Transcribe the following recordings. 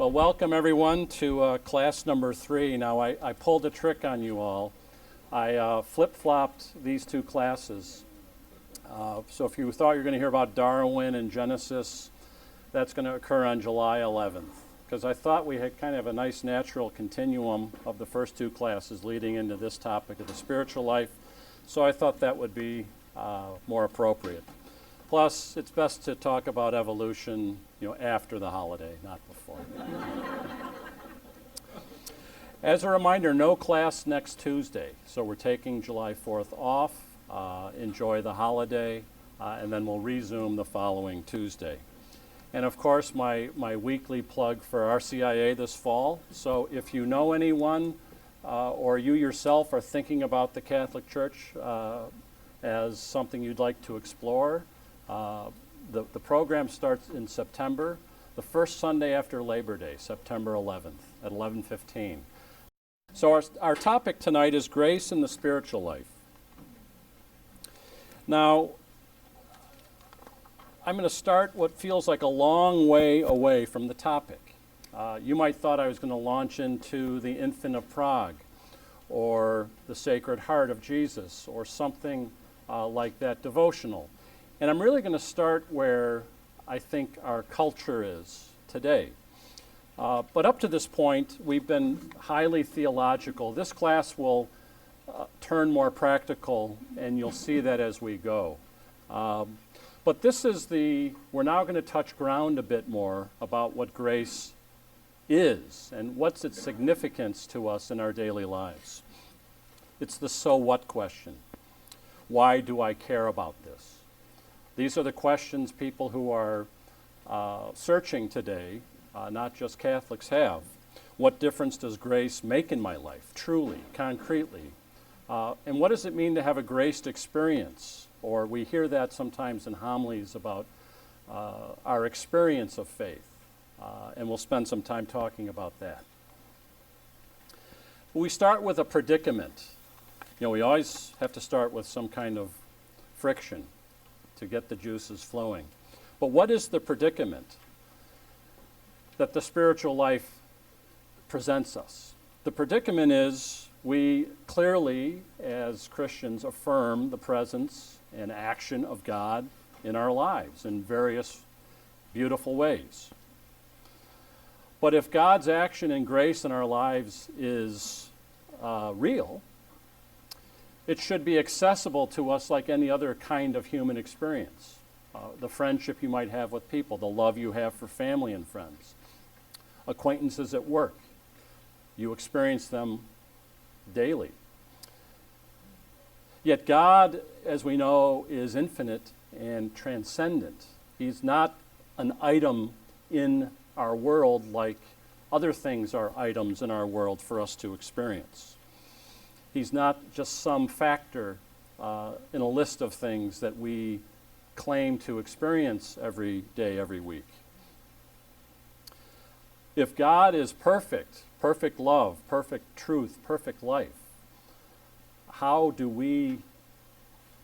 Well, welcome everyone to class number 3. Now, I pulled a trick on you all. I flip-flopped these two classes. So if you thought you were going to hear about Darwin and Genesis, that's going to occur on July 11th. Because I thought we had kind of a nice natural continuum of the first two classes leading into this topic of the spiritual life. So I thought that would be more appropriate. Plus, it's best to talk about evolution, after the holiday, not before. As a reminder, no class next Tuesday. So we're taking July 4th off. Enjoy the holiday, and then we'll resume the following Tuesday. And of course, my weekly plug for RCIA this fall. So if you know anyone or you yourself are thinking about the Catholic Church as something you'd like to explore, the program starts in September, the first Sunday after Labor Day, September 11th at 11:15. So our topic tonight is grace in the spiritual life. Now, I'm going to start what feels like a long way away from the topic. You might thought I was going to launch into the Infant of Prague or the Sacred Heart of Jesus or something like that devotional. And I'm really going to start where I think our culture is today. But up to this point, we've been highly theological. This class will turn more practical, and you'll see that as we go. But we're now going to touch ground a bit more about what grace is and what's its significance to us in our daily lives. It's the so what question. Why do I care about this? These are the questions people who are searching today, not just Catholics, have. What difference does grace make in my life, truly, concretely? And what does it mean to have a graced experience? Or we hear that sometimes in homilies about our experience of faith. And we'll spend some time talking about that. We start with a predicament. We always have to start with some kind of friction to get the juices flowing. But what is the predicament that the spiritual life presents us? The predicament is we clearly, as Christians, affirm the presence and action of God in our lives in various beautiful ways. But if God's action and grace in our lives is real, it should be accessible to us like any other kind of human experience. The friendship you might have with people, the love you have for family and friends, acquaintances at work. You experience them daily. Yet God, as we know, is infinite and transcendent. He's not an item in our world like other things are items in our world for us to experience. He's not just some factor in a list of things that we claim to experience every day, every week. If God is perfect, perfect love, perfect truth, perfect life, how do we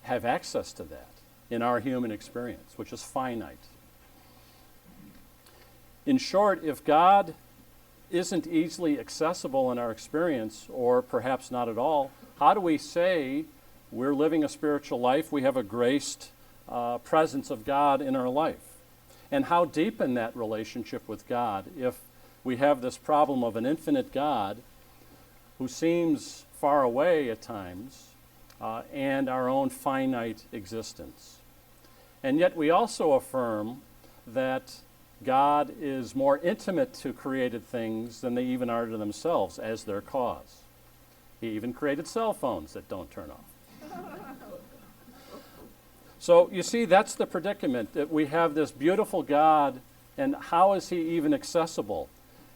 have access to that in our human experience, which is finite? In short, if God isn't easily accessible in our experience, or perhaps not at all, how do we say we're living a spiritual life, we have a graced presence of God in our life? And how deepen that relationship with God if we have this problem of an infinite God who seems far away at times, and our own finite existence? And yet we also affirm that God is more intimate to created things than they even are to themselves as their cause. He even created cell phones that don't turn off. So you see, that's the predicament, that we have this beautiful God, and how is he even accessible?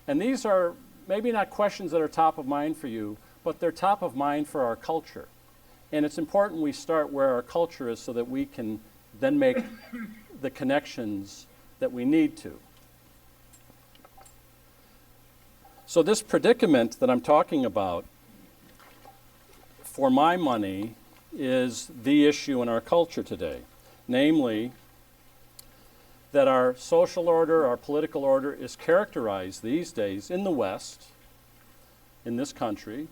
And these are maybe not questions that are top of mind for you, but they're top of mind for our culture. And it's important we start where our culture is so that we can then make the connections that we need to. So this predicament that I'm talking about, for my money, is the issue in our culture today. Namely, that our social order, our political order is characterized these days in the West, in this country.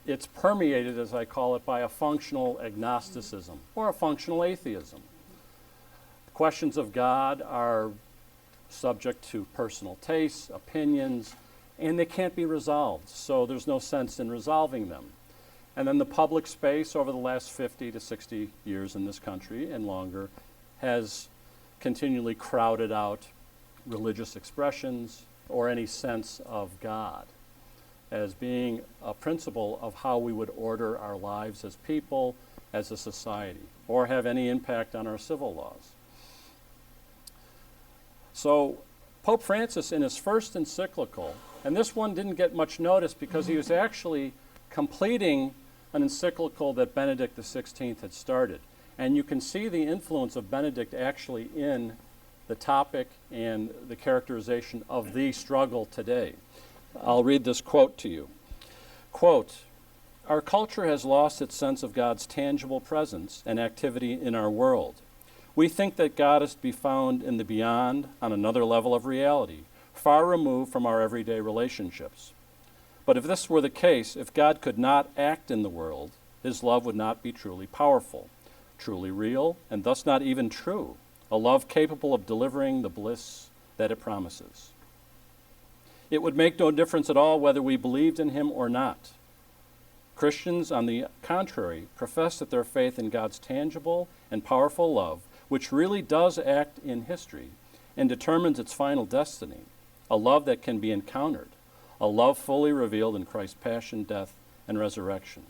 It's permeated, as I call it, by a functional agnosticism or a functional atheism. The questions of God are subject to personal tastes, opinions, and they can't be resolved, so there's no sense in resolving them. And then the public space over the last 50 to 60 years in this country and longer has continually crowded out religious expressions or any sense of God as being a principle of how we would order our lives as people, as a society, or have any impact on our civil laws. So Pope Francis, in his first encyclical, and this one didn't get much notice because he was actually completing an encyclical that Benedict XVI had started. And you can see the influence of Benedict actually in the topic and the characterization of the struggle today. I'll read this quote to you. Quote, "Our culture has lost its sense of God's tangible presence and activity in our world. We think that God is to be found in the beyond, on another level of reality, far removed from our everyday relationships. But if this were the case, if God could not act in the world, his love would not be truly powerful, truly real, and thus not even true, a love capable of delivering the bliss that it promises. It would make no difference at all whether we believed in him or not. Christians, on the contrary, profess that their faith in God's tangible and powerful love, which really does act in history and determines its final destiny, a love that can be encountered, a love fully revealed in Christ's passion, death, and resurrection."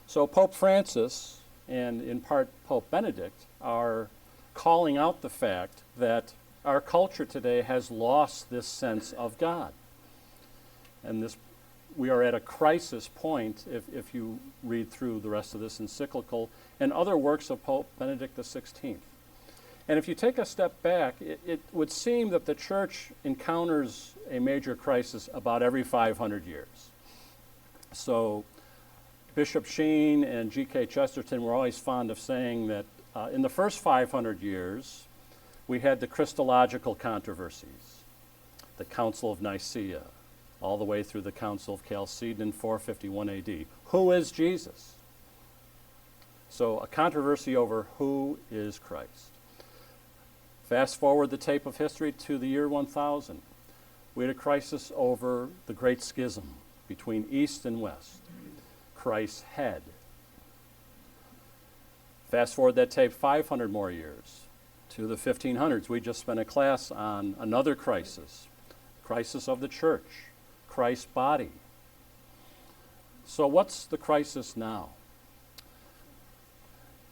So Pope Francis, and in part Pope Benedict, are calling out the fact that our culture today has lost this sense of God. And this, we are at a crisis point if you read through the rest of this encyclical and other works of Pope Benedict XVI. And if you take a step back, it would seem that the church encounters a major crisis about every 500 years. So Bishop Sheen and G.K. Chesterton were always fond of saying that in the first 500 years, we had the Christological controversies, the Council of Nicaea, all the way through the Council of Chalcedon in 451 AD. Who is Jesus? So a controversy over who is Christ. Fast forward the tape of history to the year 1000. We had a crisis over the Great Schism between East and West, Christ's head. Fast forward that tape 500 more years to the 1500s. We just spent a class on another crisis of the church, Christ's body. So what's the crisis now?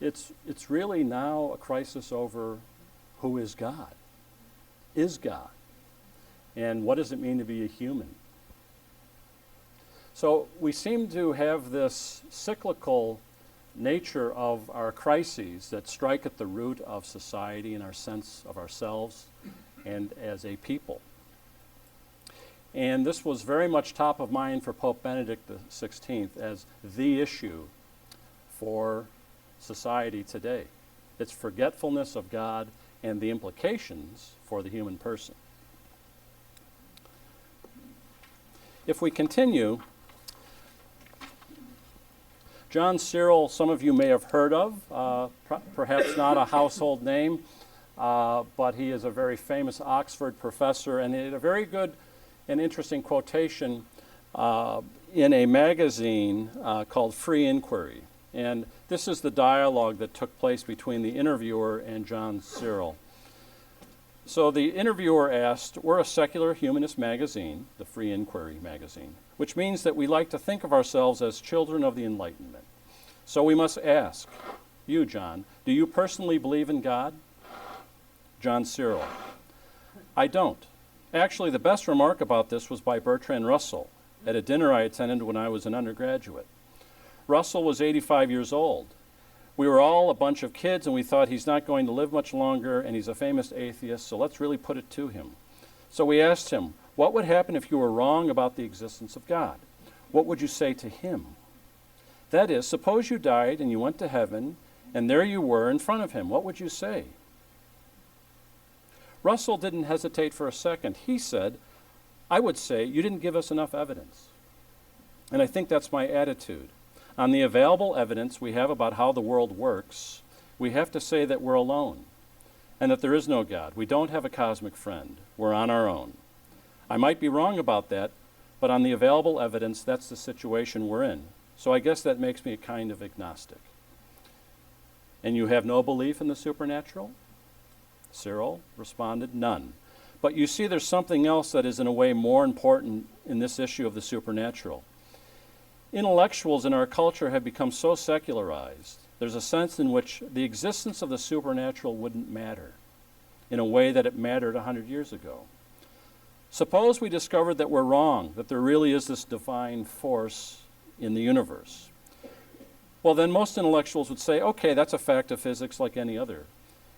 It's really now a crisis over who is God? Is God? And what does it mean to be a human? So we seem to have this cyclical nature of our crises that strike at the root of society and our sense of ourselves and as a people. And this was very much top of mind for Pope Benedict XVI as the issue for society today. It's forgetfulness of God and the implications for the human person. If we continue, John Cyril, some of you may have heard of, perhaps not a household name, but he is a very famous Oxford professor, and he had a very good and interesting quotation in a magazine called Free Inquiry. And this is the dialogue that took place between the interviewer and John Cyril. So the interviewer asked, "We're a secular humanist magazine, the Free Inquiry magazine, which means that we like to think of ourselves as children of the Enlightenment. So we must ask, you, John, do you personally believe in God?" John Cyril: "I don't. Actually, the best remark about this was by Bertrand Russell at a dinner I attended when I was an undergraduate. Russell was 85 years old. We were all a bunch of kids, and we thought he's not going to live much longer, and he's a famous atheist, so let's really put it to him. So we asked him, what would happen if you were wrong about the existence of God? What would you say to him? That is, suppose you died and you went to heaven, and there you were in front of him. What would you say?" Russell didn't hesitate for a second. He said, I would say, you didn't give us enough evidence. And I think that's my attitude. On the available evidence we have about how the world works, we have to say that we're alone and that there is no God. We don't have a cosmic friend. We're on our own. I might be wrong about that, but on the available evidence, that's the situation we're in. So I guess that makes me a kind of agnostic. And you have no belief in the supernatural? Cyril responded, none. But you see, there's something else that is in a way more important in this issue of the supernatural. Intellectuals in our culture have become so secularized. There's a sense in which the existence of the supernatural wouldn't matter in a way that it mattered 100 years ago. Suppose we discovered that we're wrong, that there really is this divine force in the universe. Well, then most intellectuals would say, okay, that's a fact of physics like any other.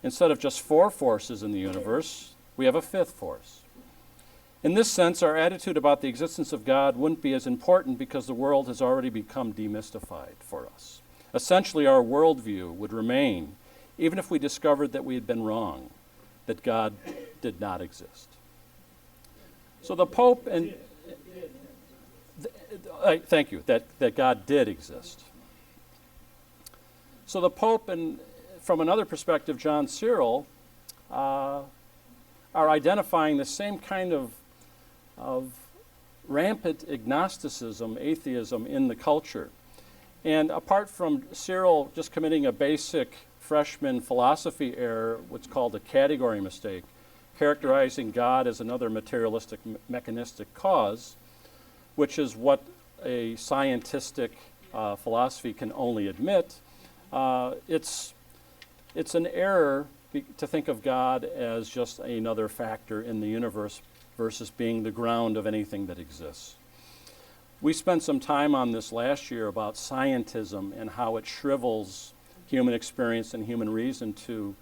Instead of just 4 forces in the universe, we have a 5th force. In this sense, our attitude about the existence of God wouldn't be as important because the world has already become demystified for us. Essentially, our worldview would remain, even if we discovered that we had been wrong, that God did not exist. So the Pope and... thank you, that God did exist. So the Pope and, from another perspective, John Cyril, are identifying the same kind of rampant agnosticism, atheism in the culture. And apart from Cyril just committing a basic freshman philosophy error, what's called a category mistake, characterizing God as another materialistic, mechanistic cause, which is what a scientistic philosophy can only admit, it's an error to think of God as just another factor in the universe versus being the ground of anything that exists. We spent some time on this last year about scientism and how it shrivels human experience and human reason to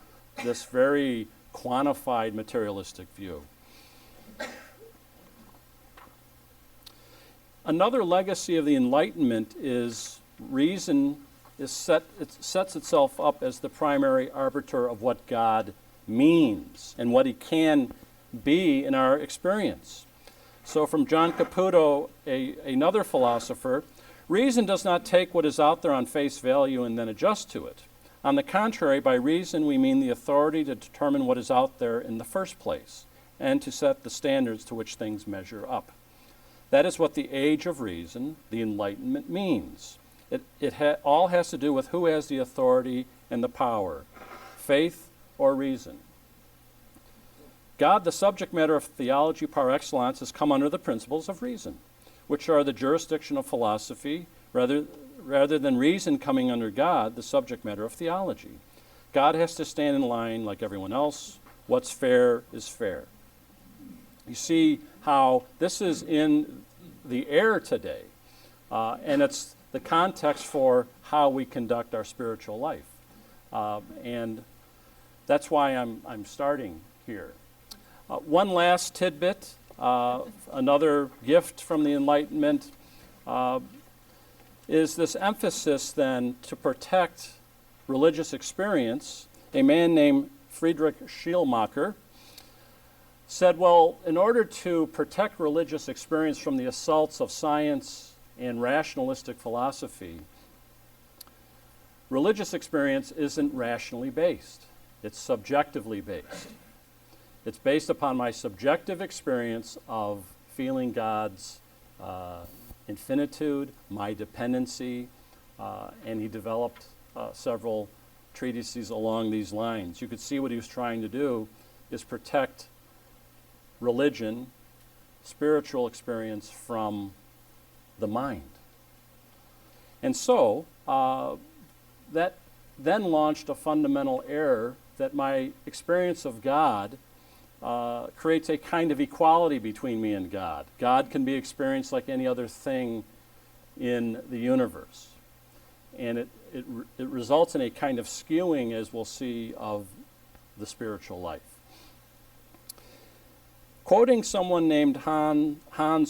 this very quantified materialistic view. Another legacy of the Enlightenment is reason sets itself up as the primary arbiter of what God means and what he can be in our experience. So from John Caputo, another philosopher, reason does not take what is out there on face value and then adjust to it. On the contrary, by reason we mean the authority to determine what is out there in the first place and to set the standards to which things measure up. That is what the age of reason, the Enlightenment, means. It all has to do with who has the authority and the power, faith or reason. God, the subject matter of theology par excellence, has come under the principles of reason, which are the jurisdiction of philosophy, rather than reason coming under God, the subject matter of theology. God has to stand in line like everyone else. What's fair is fair. You see how this is in the air today, and it's the context for how we conduct our spiritual life. And that's why I'm starting here. One last tidbit, another gift from the Enlightenment, is this emphasis then to protect religious experience. A man named Friedrich Schleiermacher said, well, in order to protect religious experience from the assaults of science and rationalistic philosophy, religious experience isn't rationally based. It's subjectively based. It's based upon my subjective experience of feeling God's infinitude, my dependency, and he developed several treatises along these lines. You could see what he was trying to do is protect religion, spiritual experience from the mind. And so that then launched a fundamental error that my experience of God creates a kind of equality between me and God. God can be experienced like any other thing in the universe. And it results in a kind of skewing, as we'll see, of the spiritual life. Quoting someone named Hans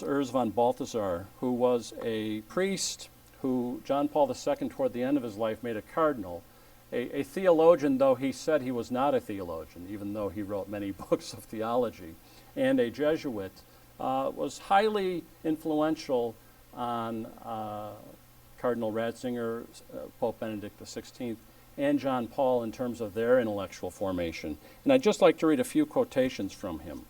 Urs von Balthasar, who was a priest who John Paul II, toward the end of his life, made a cardinal, a theologian, though he said he was not a theologian, even though he wrote many books of theology, and a Jesuit, was highly influential on Cardinal Ratzinger, Pope Benedict XVI, and John Paul in terms of their intellectual formation. And I'd just like to read a few quotations from him.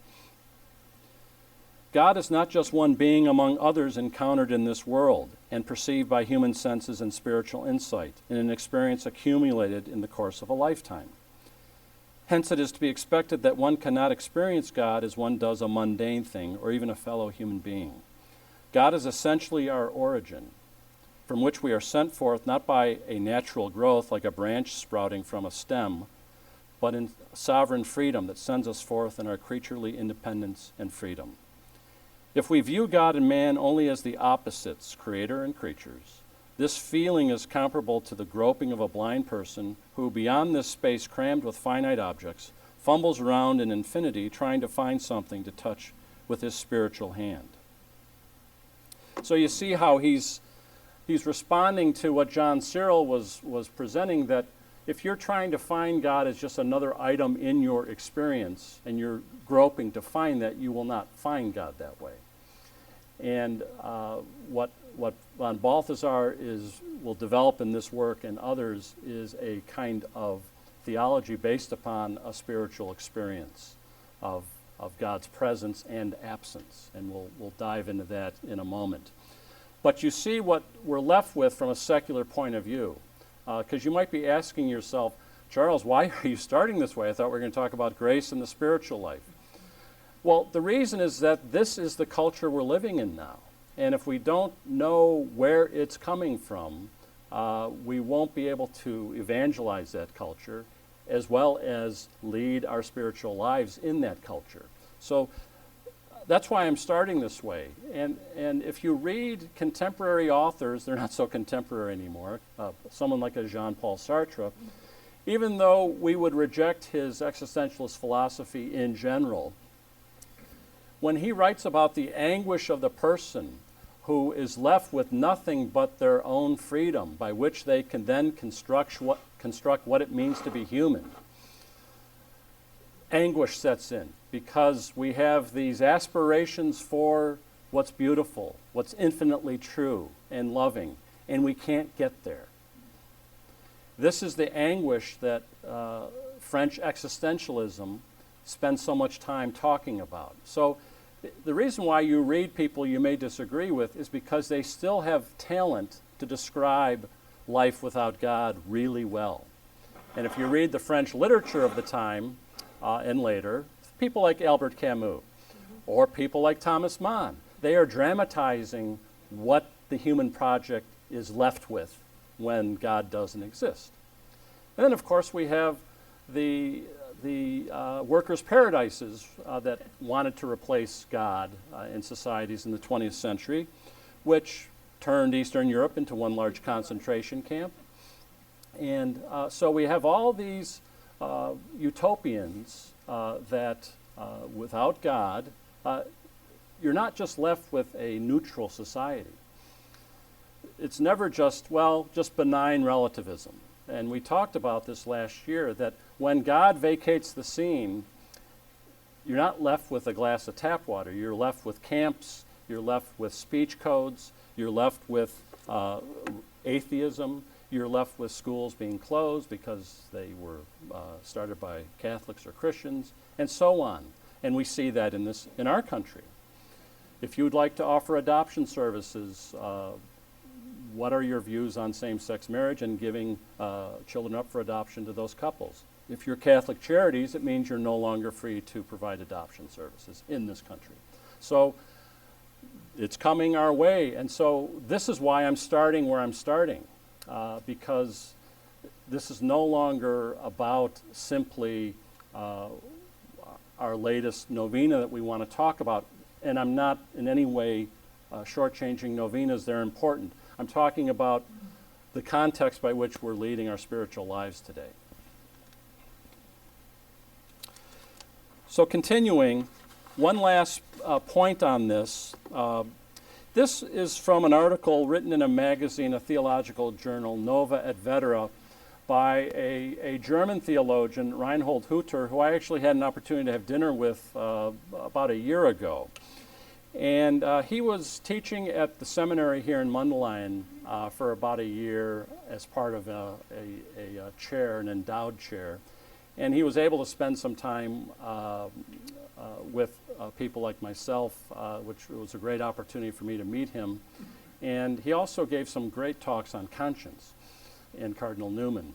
God is not just one being among others encountered in this world and perceived by human senses and spiritual insight in an experience accumulated in the course of a lifetime. Hence, it is to be expected that one cannot experience God as one does a mundane thing or even a fellow human being. God is essentially our origin, from which we are sent forth not by a natural growth like a branch sprouting from a stem, but in sovereign freedom that sends us forth in our creaturely independence and freedom. If we view God and man only as the opposites, creator and creatures, this feeling is comparable to the groping of a blind person who, beyond this space crammed with finite objects, fumbles around in infinity trying to find something to touch with his spiritual hand. So you see how he's responding to what John Cyril was presenting, that if you're trying to find God as just another item in your experience and you're groping to find that, you will not find God that way. And what von Balthasar will develop in this work and others is a kind of theology based upon a spiritual experience of God's presence and absence. And we'll dive into that in a moment. But you see what we're left with from a secular point of view. Because you might be asking yourself, Charles, why are you starting this way? I thought we were going to talk about grace and the spiritual life. Well, the reason is that this is the culture we're living in now. And if we don't know where it's coming from, we won't be able to evangelize that culture as well as lead our spiritual lives in that culture. So that's why I'm starting this way. And if you read contemporary authors, they're not so contemporary anymore, someone like a Jean-Paul Sartre, even though we would reject his existentialist philosophy in general, when he writes about the anguish of the person who is left with nothing but their own freedom, by which they can then construct what it means to be human, anguish sets in, because we have these aspirations for what's beautiful, what's infinitely true and loving, and we can't get there. This is the anguish that French existentialism spends so much time talking about. So the reason why you read people you may disagree with is because they still have talent to describe life without God really well. And if you read the French literature of the time and later, people like Albert Camus or people like Thomas Mann, they are dramatizing what the human project is left with when God doesn't exist. And then, of course, we have the workers' paradises that wanted to replace God in societies in the 20th century, which turned Eastern Europe into one large concentration camp. And so we have all these utopians that without God, you're not just left with a neutral society. It's never just benign relativism. And we talked about this last year, that when God vacates the scene, you're not left with a glass of tap water. You're left with camps, you're left with speech codes, you're left with atheism, you're left with schools being closed because they were started by Catholics or Christians, and so on. And we see that in our country. If you would like to offer adoption services, what are your views on same-sex marriage and giving children up for adoption to those couples? If you're Catholic Charities, it means you're no longer free to provide adoption services in this country. So it's coming our way, and so this is why I'm starting where I'm starting, because this is no longer about simply our latest novena that we want to talk about, and I'm not in any way shortchanging novenas. They're important. I'm talking about the context by which we're leading our spiritual lives today. So continuing, one last point on this. This is from an article written in a magazine, a theological journal, Nova et Vetera, by a German theologian, Reinhold Hutter, who I actually had an opportunity to have dinner with about a year ago. And he was teaching at the seminary here in Mundelein for about a year as part of a chair, an endowed chair. And he was able to spend some time with people like myself, which was a great opportunity for me to meet him. And he also gave some great talks on conscience in Cardinal Newman.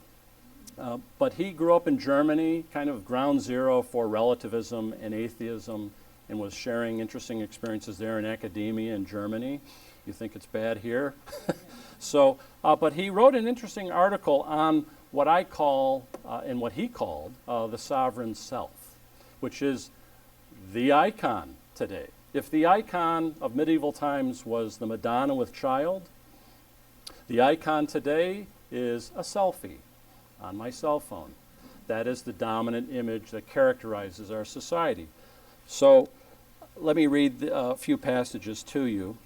But he grew up in Germany, kind of ground zero for relativism and atheism, and was sharing interesting experiences there in academia in Germany. You think it's bad here? So, but he wrote an interesting article on what I call, and what he called, the sovereign self, which is the icon today. If the icon of medieval times was the Madonna with child, the icon today is a selfie on my cell phone. That is the dominant image that characterizes our society. So let me read a few passages to you.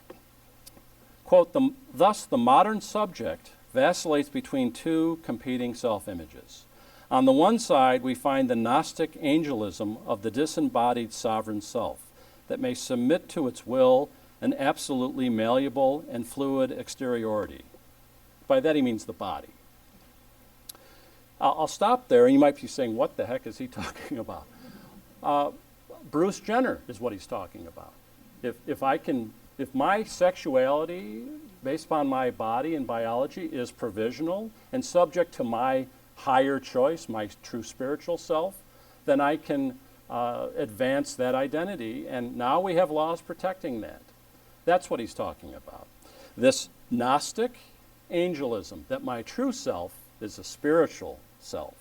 Quote, thus the modern subject vacillates between two competing self-images. On the one side, we find the Gnostic angelism of the disembodied sovereign self that may submit to its will an absolutely malleable and fluid exteriority. By that he means the body. I'll stop there, and you might be saying, what the heck is he talking about? Bruce Jenner is what he's talking about. If my sexuality, based upon my body and biology, is provisional and subject to my higher choice, my true spiritual self, then I can advance that identity, and now we have laws protecting that. That's what he's talking about. This Gnostic angelism, that my true self is a spiritual self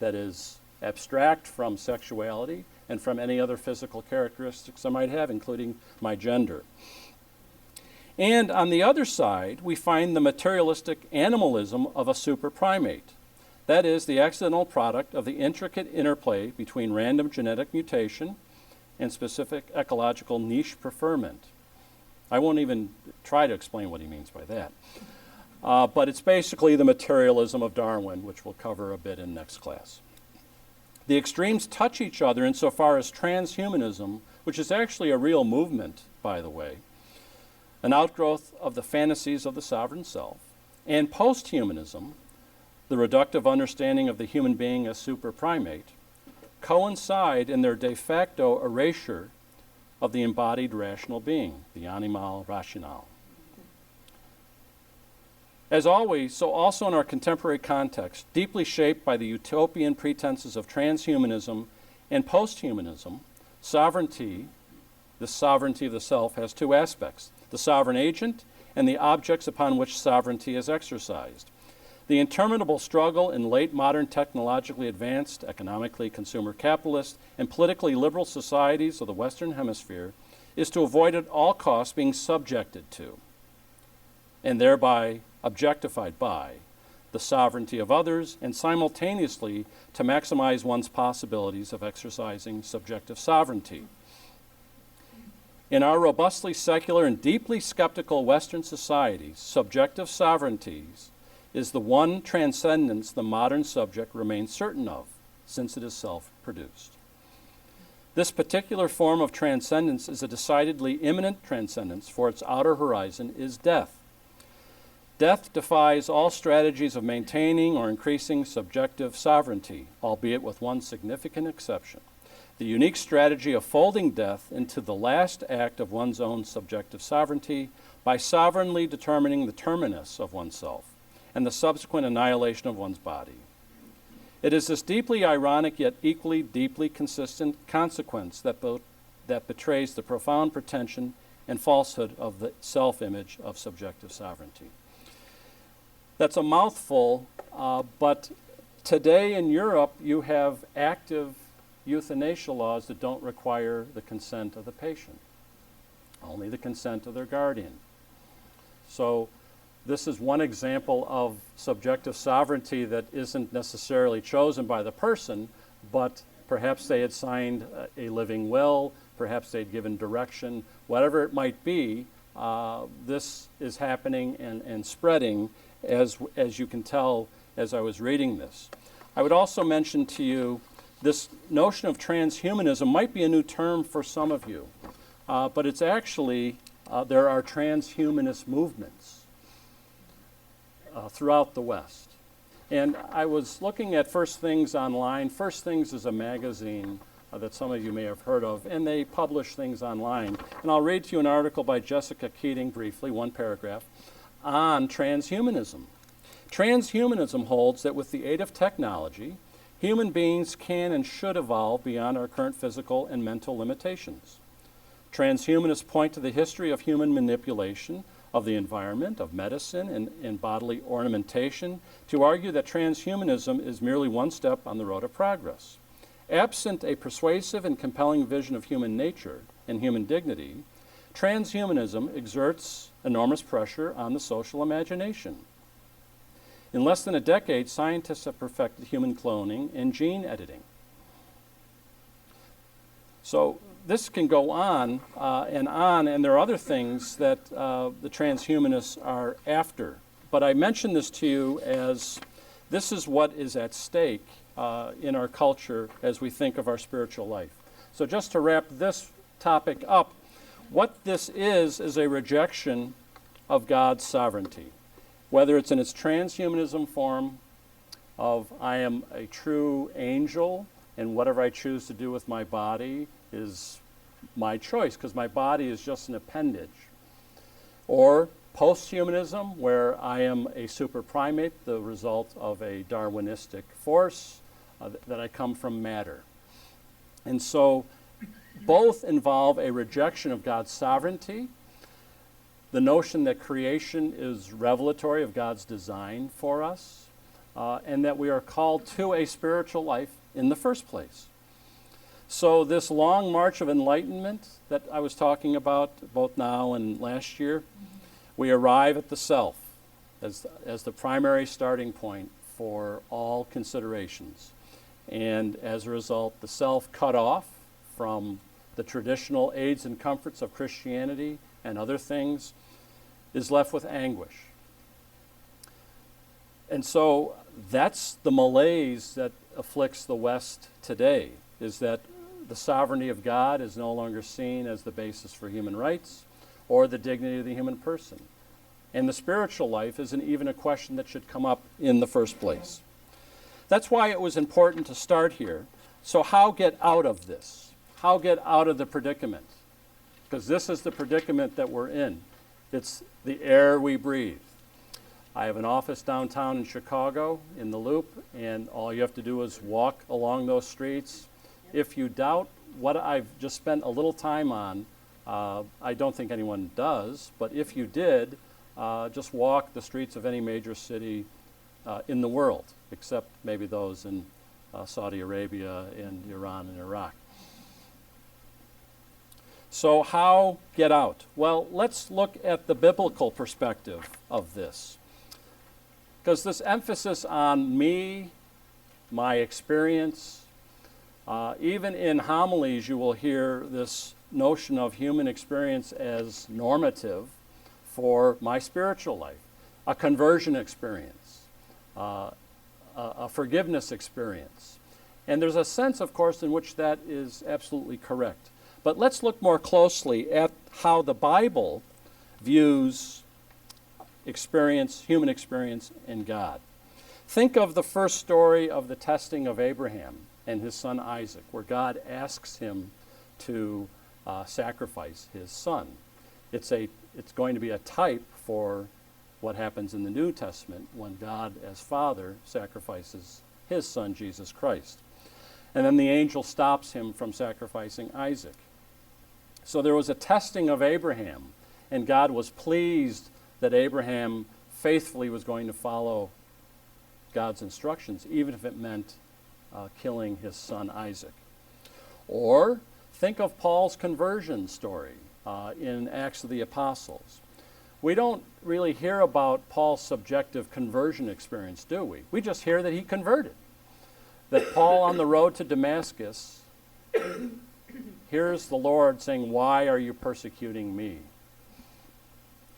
that is abstract from sexuality and from any other physical characteristics I might have, including my gender. And on the other side, we find the materialistic animalism of a superprimate. That is, the accidental product of the intricate interplay between random genetic mutation and specific ecological niche preferment. I won't even try to explain what he means by that. But it's basically the materialism of Darwin, which we'll cover a bit in next class. The extremes touch each other insofar as transhumanism, which is actually a real movement, by the way, an outgrowth of the fantasies of the sovereign self, and posthumanism, the reductive understanding of the human being as superprimate, coincide in their de facto erasure of the embodied rational being, the animal rational. As always, so also in our contemporary context, deeply shaped by the utopian pretenses of transhumanism and posthumanism, sovereignty, the sovereignty of the self, has two aspects: the sovereign agent and the objects upon which sovereignty is exercised. The interminable struggle in late modern technologically advanced, economically consumer capitalist, and politically liberal societies of the Western Hemisphere is to avoid at all costs being subjected to, and thereby objectified by, the sovereignty of others, and simultaneously to maximize one's possibilities of exercising subjective sovereignty. In our robustly secular and deeply skeptical Western societies, subjective sovereignties is the one transcendence the modern subject remains certain of, since it is self-produced. This particular form of transcendence is a decidedly imminent transcendence, for its outer horizon is death. Death defies all strategies of maintaining or increasing subjective sovereignty, albeit with one significant exception: the unique strategy of folding death into the last act of one's own subjective sovereignty by sovereignly determining the terminus of oneself and the subsequent annihilation of one's body. It is this deeply ironic yet equally deeply consistent consequence that betrays the profound pretension and falsehood of the self-image of subjective sovereignty. That's a mouthful, but today in Europe you have active euthanasia laws that don't require the consent of the patient, only the consent of their guardian. So this is one example of subjective sovereignty that isn't necessarily chosen by the person, but perhaps they had signed a living will, perhaps they'd given direction, whatever it might be. This is happening and spreading, as you can tell as I was reading this. I would also mention to you this notion of transhumanism might be a new term for some of you, but it's actually, there are transhumanist movements throughout the West. And I was looking at First Things online. First Things is a magazine that some of you may have heard of, and they publish things online. And I'll read to you an article by Jessica Keating briefly, one paragraph, on transhumanism. Transhumanism holds that with the aid of technology, human beings can and should evolve beyond our current physical and mental limitations. Transhumanists point to the history of human manipulation of the environment, of medicine, and bodily ornamentation to argue that transhumanism is merely one step on the road of progress. Absent a persuasive and compelling vision of human nature and human dignity, transhumanism exerts enormous pressure on the social imagination. In less than a decade, scientists have perfected human cloning and gene editing. So this can go on, and there are other things that the transhumanists are after. But I mention this to you as this is what is at stake in our culture as we think of our spiritual life. So just to wrap this topic up, what this is a rejection of God's sovereignty. Whether it's in its transhumanism form of I am a true angel and whatever I choose to do with my body is my choice because my body is just an appendage. Or posthumanism, where I am a super primate, the result of a Darwinistic force, that I come from matter. And so both involve a rejection of God's sovereignty, the notion that creation is revelatory of God's design for us, and that we are called to a spiritual life in the first place. So this long march of enlightenment that I was talking about both now and last year, we arrive at the self as the primary starting point for all considerations. And as a result, the self cut off from the traditional aids and comforts of Christianity and other things is left with anguish. And so that's the malaise that afflicts the West today, is that the sovereignty of God is no longer seen as the basis for human rights or the dignity of the human person. And the spiritual life isn't even a question that should come up in the first place. That's why it was important to start here. So how get out of this? How get out of the predicament? Because this is the predicament that we're in. It's the air we breathe. I have an office downtown in Chicago in the Loop, and all you have to do is walk along those streets. If you doubt what I've just spent a little time on, I don't think anyone does, but if you did, just walk the streets of any major city in the world, except maybe those in Saudi Arabia and Iran and Iraq. So how get out? Well, let's look at the biblical perspective of this. Because this emphasis on me, my experience, even in homilies you will hear this notion of human experience as normative for my spiritual life, a conversion experience, a forgiveness experience. And there's a sense, of course, in which that is absolutely correct. But let's look more closely at how the Bible views experience, human experience in God. Think of the first story of the testing of Abraham and his son Isaac, where God asks him to sacrifice his son. It's going to be a type for what happens in the New Testament when God as Father sacrifices his son, Jesus Christ. And then the angel stops him from sacrificing Isaac. So there was a testing of Abraham, and God was pleased that Abraham faithfully was going to follow God's instructions, even if it meant killing his son Isaac. Or think of Paul's conversion story in Acts of the Apostles. We don't really hear about Paul's subjective conversion experience, do we? We just hear that he converted. That Paul on the road to Damascus hears the Lord saying, "Why are you persecuting me?"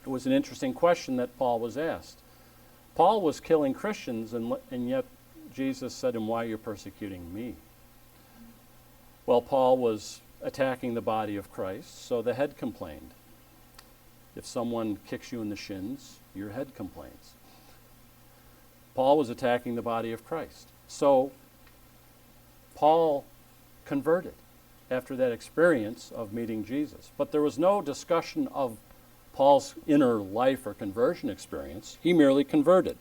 It was an interesting question that Paul was asked. Paul was killing Christians, and yet Jesus said to him, "Why are you persecuting me?" Well, Paul was attacking the body of Christ, so the head complained. If someone kicks you in the shins, your head complains. Paul was attacking the body of Christ. So Paul converted after that experience of meeting Jesus. But there was no discussion of Paul's inner life or conversion experience. He merely converted.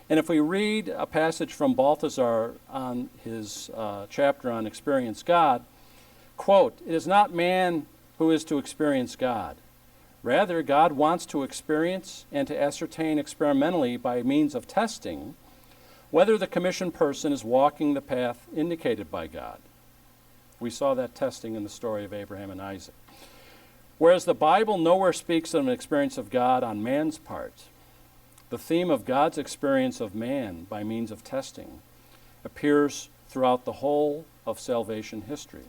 And if we read a passage from Balthasar on his chapter on Experience God, quote, "It is not man who is to experience God. Rather, God wants to experience and to ascertain experimentally by means of testing whether the commissioned person is walking the path indicated by God." We saw that testing in the story of Abraham and Isaac. Whereas the Bible nowhere speaks of an experience of God on man's part, the theme of God's experience of man by means of testing appears throughout the whole of salvation history.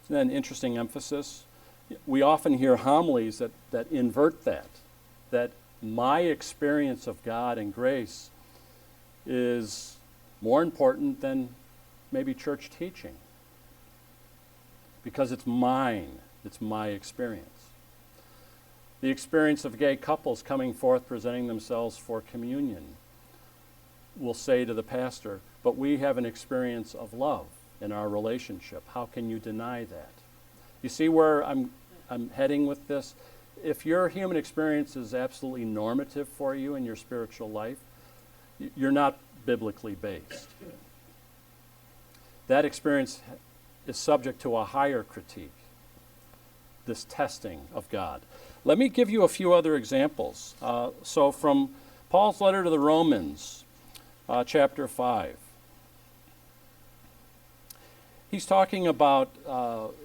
Isn't that an interesting emphasis? We often hear homilies that invert that my experience of God and grace is more important than maybe church teaching, because it's mine, it's my experience. The experience of gay couples coming forth presenting themselves for communion will say to the pastor, "But we have an experience of love in our relationship. How can you deny that?" You see where I'm heading with this? If your human experience is absolutely normative for you in your spiritual life, you're not biblically based. That experience is subject to a higher critique, this testing of God. Let me give you a few other examples. So from Paul's letter to the Romans, chapter 5. He's talking about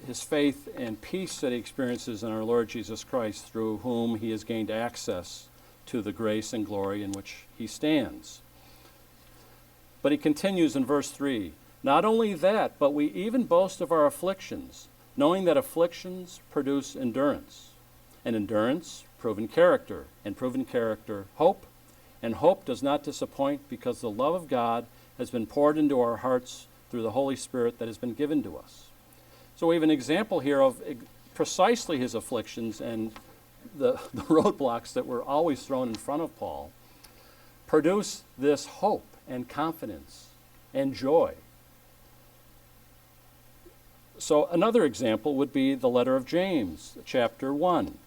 his faith and peace that he experiences in our Lord Jesus Christ, through whom he has gained access to the grace and glory in which he stands. But he continues in verse 3, "Not only that, but we even boast of our afflictions, knowing that afflictions produce endurance, and endurance, proven character, and proven character, hope, and hope does not disappoint, because the love of God has been poured into our hearts through the Holy Spirit that has been given to us." So we have an example here of precisely his afflictions and the roadblocks that were always thrown in front of Paul produce this hope and confidence and joy. So another example would be the letter of James, chapter 1.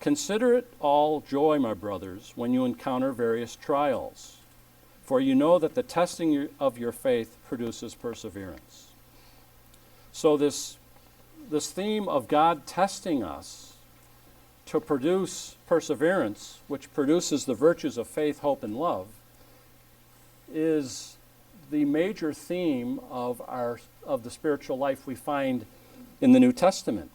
"Consider it all joy, my brothers, when you encounter various trials, for you know that the testing of your faith produces perseverance." So this theme of God testing us to produce perseverance, which produces the virtues of faith, hope, and love, is the major theme of the spiritual life we find in the New Testament.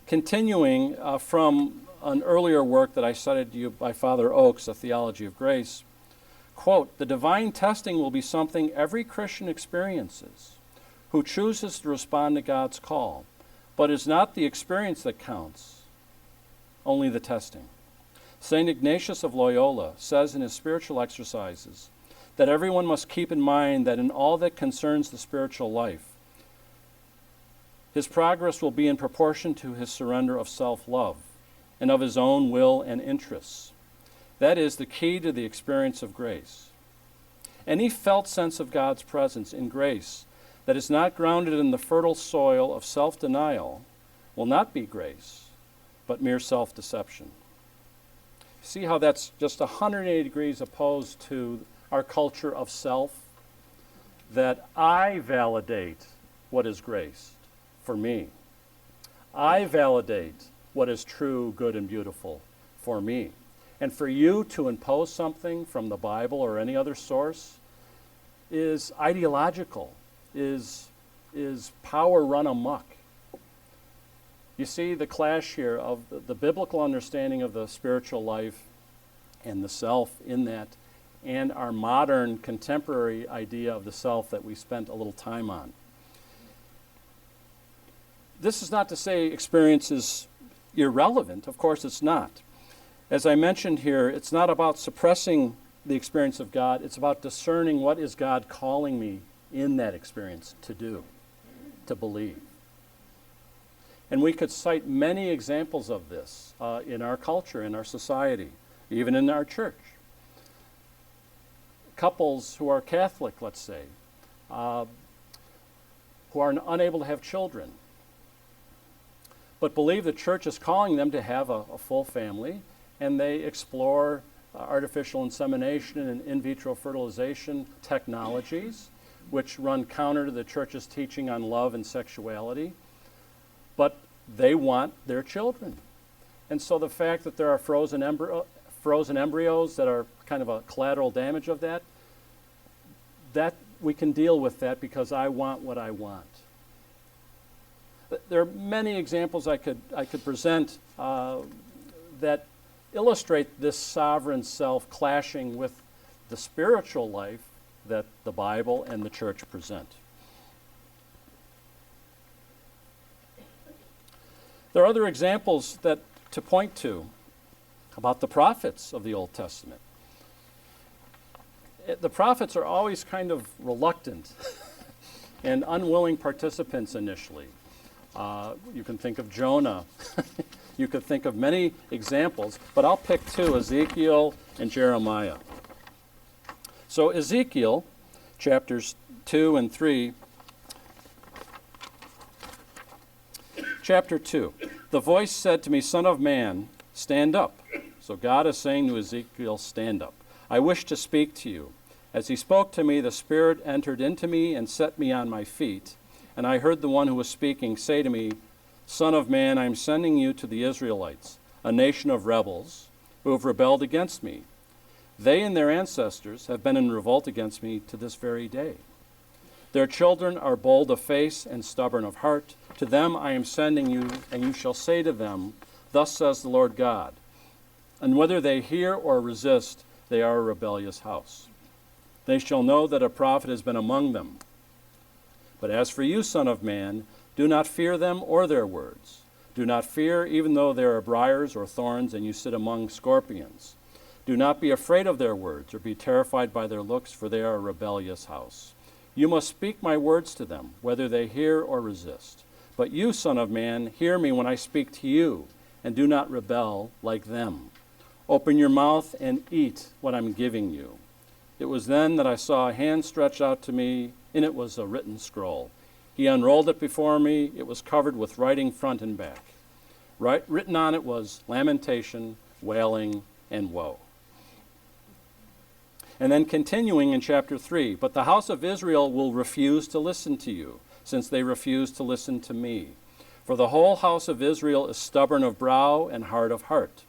Continuing from an earlier work that I cited to you by Father Oakes, A Theology of Grace, quote, "The divine testing will be something every Christian experiences who chooses to respond to God's call, but it's not the experience that counts, only the testing." St. Ignatius of Loyola says in his spiritual exercises that everyone must keep in mind that in all that concerns the spiritual life, his progress will be in proportion to his surrender of self-love and of his own will and interests. That is the key to the experience of grace. Any felt sense of God's presence in grace that is not grounded in the fertile soil of self-denial will not be grace, but mere self-deception. See how that's just 180 degrees opposed to our culture of self, that I validate what is grace for me. I validate what is true, good, and beautiful for me. And for you to impose something from the Bible or any other source is ideological, is power run amok. You see the clash here of the biblical understanding of the spiritual life and the self in that, and our modern contemporary idea of the self that we spent a little time on. This is not to say experience is, irrelevant. Of course it's not. As I mentioned here, it's not about suppressing the experience of God. It's about discerning what is God calling me in that experience to do, to believe. And we could cite many examples of this in our culture, in our society, even in our church. Couples who are Catholic, let's say, who are unable to have children, but believe the church is calling them to have a full family, and they explore artificial insemination and in vitro fertilization technologies, which run counter to the church's teaching on love and sexuality, but they want their children. And so the fact that there are frozen embryos that are kind of a collateral damage of that we can deal with that because I want what I want. There are many examples I could present that illustrate this sovereign self clashing with the spiritual life that the Bible and the church present. There are other examples to point to about the prophets of the Old Testament. The prophets are always kind of reluctant and unwilling participants initially. You can think of Jonah. You could think of many examples, but I'll pick two, Ezekiel and Jeremiah. So Ezekiel, chapters 2 and 3. Chapter 2. The voice said to me, Son of man, stand up. So God is saying to Ezekiel, stand up. I wish to speak to you. As he spoke to me, the Spirit entered into me and set me on my feet. And I heard the one who was speaking say to me, Son of man, I am sending you to the Israelites, a nation of rebels who have rebelled against me. They and their ancestors have been in revolt against me to this very day. Their children are bold of face and stubborn of heart. To them I am sending you, and you shall say to them, Thus says the Lord God. And whether they hear or resist, they are a rebellious house. They shall know that a prophet has been among them. But as for you, Son of man, do not fear them or their words. Do not fear, even though there are briars or thorns and you sit among scorpions. Do not be afraid of their words or be terrified by their looks, for they are a rebellious house. You must speak my words to them, whether they hear or resist. But you, Son of man, hear me when I speak to you, and do not rebel like them. Open your mouth and eat what I'm giving you. It was then that I saw a hand stretched out to me, and it was a written scroll. He unrolled it before me. It was covered with writing front and back. Written on it was lamentation, wailing, and woe. And then continuing in chapter 3, but the house of Israel will refuse to listen to you, since they refuse to listen to me. For the whole house of Israel is stubborn of brow and hard of heart.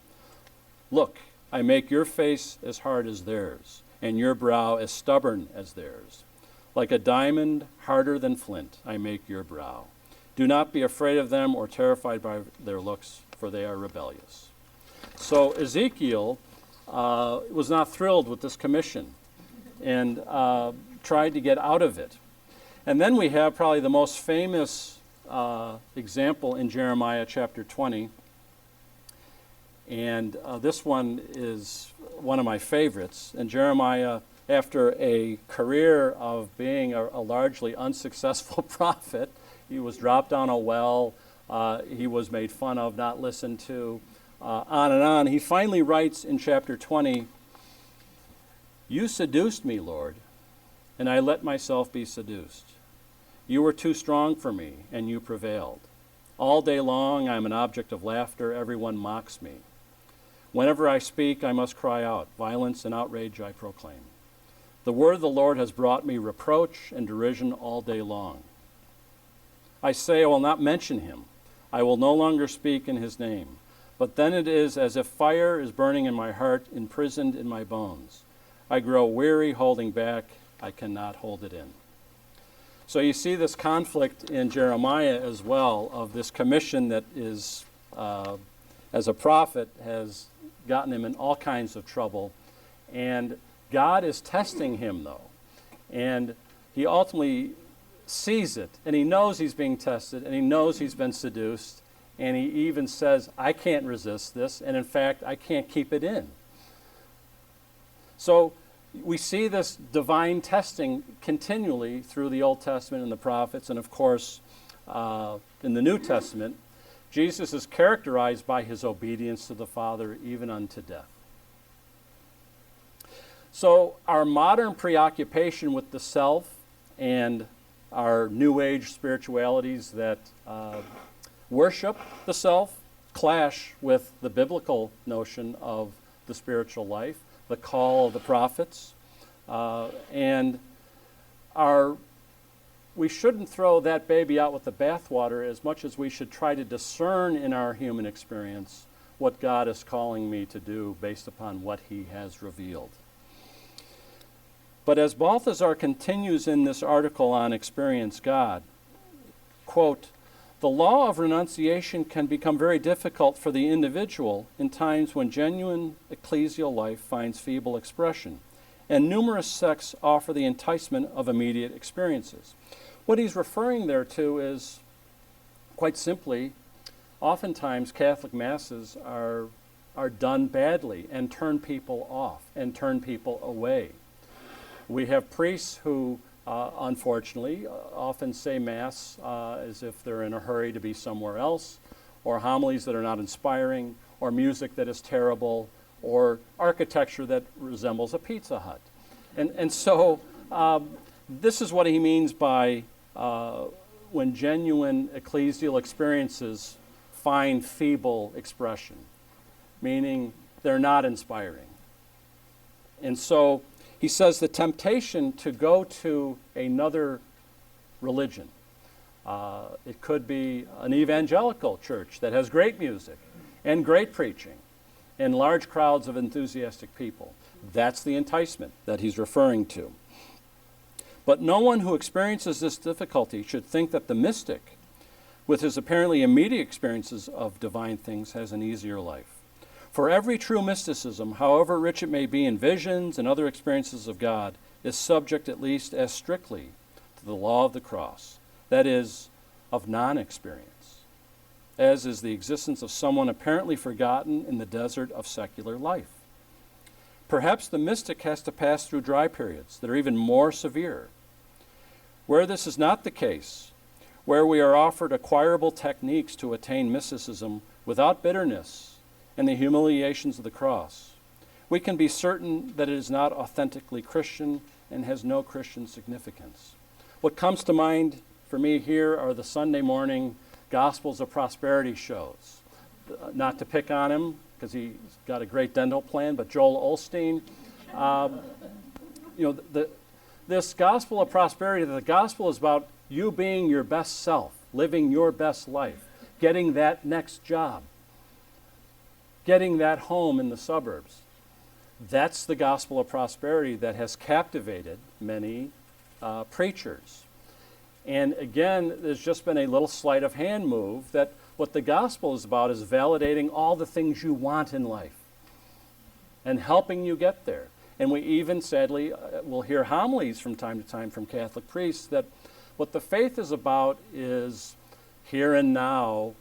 Look, I make your face as hard as theirs, and your brow as stubborn as theirs. Like a diamond, harder than flint, I make your brow. Do not be afraid of them or terrified by their looks, for they are rebellious. So Ezekiel was not thrilled with this commission and tried to get out of it. And then we have probably the most famous example in Jeremiah chapter 20. And this one is one of my favorites. And Jeremiah, after a career of being a largely unsuccessful prophet, he was dropped down a well, he was made fun of, not listened to, on and on. He finally writes in chapter 20, You seduced me, Lord, and I let myself be seduced. You were too strong for me, and you prevailed. All day long I am an object of laughter. Everyone mocks me. Whenever I speak, I must cry out. Violence and outrage I proclaim. The word of the Lord has brought me reproach and derision all day long. I say I will not mention him. I will no longer speak in his name. But then it is as if fire is burning in my heart, imprisoned in my bones. I grow weary holding back. I cannot hold it in. So you see this conflict in Jeremiah as well, of this commission that is, as a prophet, has gotten him in all kinds of trouble. And God is testing him, though. And he ultimately sees it, and he knows he's being tested, and he knows he's been seduced, And he even says, I can't resist this, and in fact, I can't keep it in. So we see this divine testing continually through the Old Testament and the prophets, and of course, in the New Testament, Jesus is characterized by his obedience to the Father even unto death. So our modern preoccupation with the self and our New Age spiritualities that worship the self clash with the biblical notion of the spiritual life, the call of the prophets, and we shouldn't throw that baby out with the bathwater as much as we should try to discern in our human experience what God is calling me to do based upon what he has revealed. But as Balthasar continues in this article on Experience God, quote, the law of renunciation can become very difficult for the individual in times when genuine ecclesial life finds feeble expression, and numerous sects offer the enticement of immediate experiences. What he's referring there to is, quite simply, oftentimes Catholic masses are done badly and turn people off and turn people away. We have priests who, unfortunately, often say Mass as if they're in a hurry to be somewhere else, or homilies that are not inspiring, or music that is terrible, or architecture that resembles a Pizza Hut. And so this is what he means by when genuine ecclesial experiences find feeble expression, meaning they're not inspiring. And so he says the temptation to go to another religion, it could be an evangelical church that has great music and great preaching and large crowds of enthusiastic people. That's the enticement that he's referring to. But no one who experiences this difficulty should think that the mystic, with his apparently immediate experiences of divine things, has an easier life. For every true mysticism, however rich it may be in visions and other experiences of God, is subject at least as strictly to the law of the cross, that is, of non-experience, as is the existence of someone apparently forgotten in the desert of secular life. Perhaps the mystic has to pass through dry periods that are even more severe. Where this is not the case, where we are offered acquirable techniques to attain mysticism without bitterness and the humiliations of the cross, we can be certain that it is not authentically Christian and has no Christian significance. What comes to mind for me here are the Sunday morning Gospels of Prosperity shows. Not to pick on him, because he's got a great dental plan, but Joel Osteen, this gospel of prosperity, the gospel is about you being your best self, living your best life, getting that next job, getting that home in the suburbs. That's the gospel of prosperity that has captivated many preachers. And again, there's just been a little sleight of hand move that what the gospel is about is validating all the things you want in life and helping you get there. And we even, sadly, will hear homilies from time to time from Catholic priests that what the faith is about is here and now,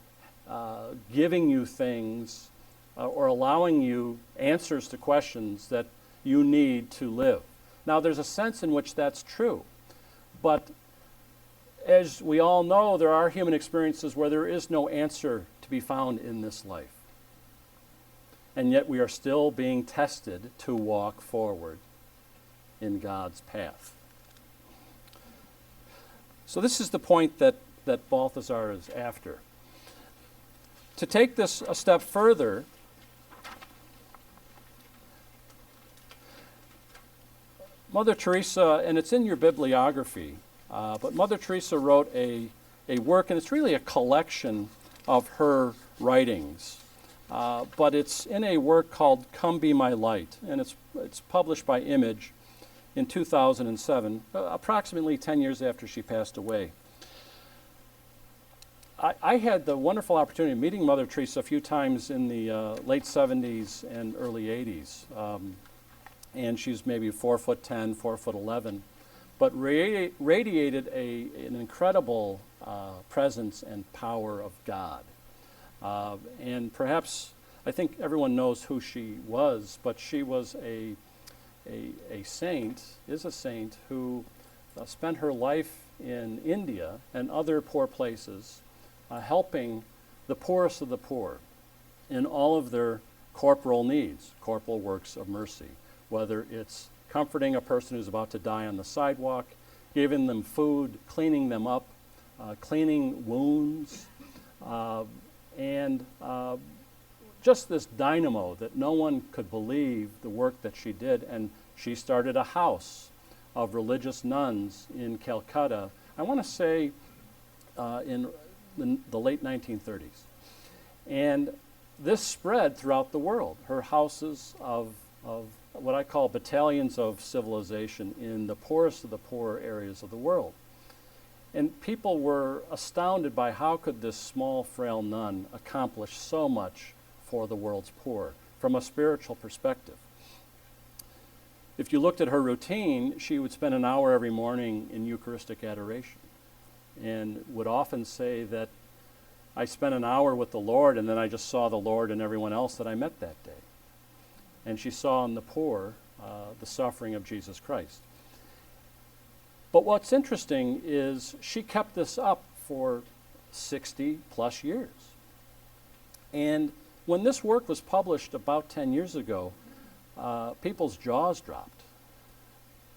giving you things or allowing you answers to questions that you need to live. Now, there's a sense in which that's true, but as we all know, there are human experiences where there is no answer to be found in this life. And yet we are still being tested to walk forward in God's path. So this is the point that Balthasar is after. To take this a step further, Mother Teresa, and it's in your bibliography, but Mother Teresa wrote a work, and it's really a collection of her writings. But it's in a work called Come Be My Light, and it's published by Image in 2007, approximately 10 years after she passed away. I had the wonderful opportunity of meeting Mother Teresa a few times in the late 70s and early 80s. And she's maybe 4'10", 4'11", but radiated an incredible presence and power of God. And perhaps, I think everyone knows who she was, but she was a saint, is a saint, who spent her life in India and other poor places, helping the poorest of the poor in all of their corporal needs, corporal works of mercy, whether it's comforting a person who's about to die on the sidewalk, giving them food, cleaning them up, cleaning wounds, and just this dynamo that no one could believe the work that she did. And she started a house of religious nuns in Calcutta, I want to say in the late 1930s. And this spread throughout the world. Her houses of what I call battalions of civilization in the poorest of the poor areas of the world. And people were astounded by how could this small, frail nun accomplish so much for the world's poor from a spiritual perspective. If you looked at her routine, she would spend an hour every morning in Eucharistic adoration and would often say that I spent an hour with the Lord and then I just saw the Lord and everyone else that I met that day. And she saw in the poor the suffering of Jesus Christ. But what's interesting is she kept this up for 60 plus years. And when this work was published about 10 years ago, people's jaws dropped.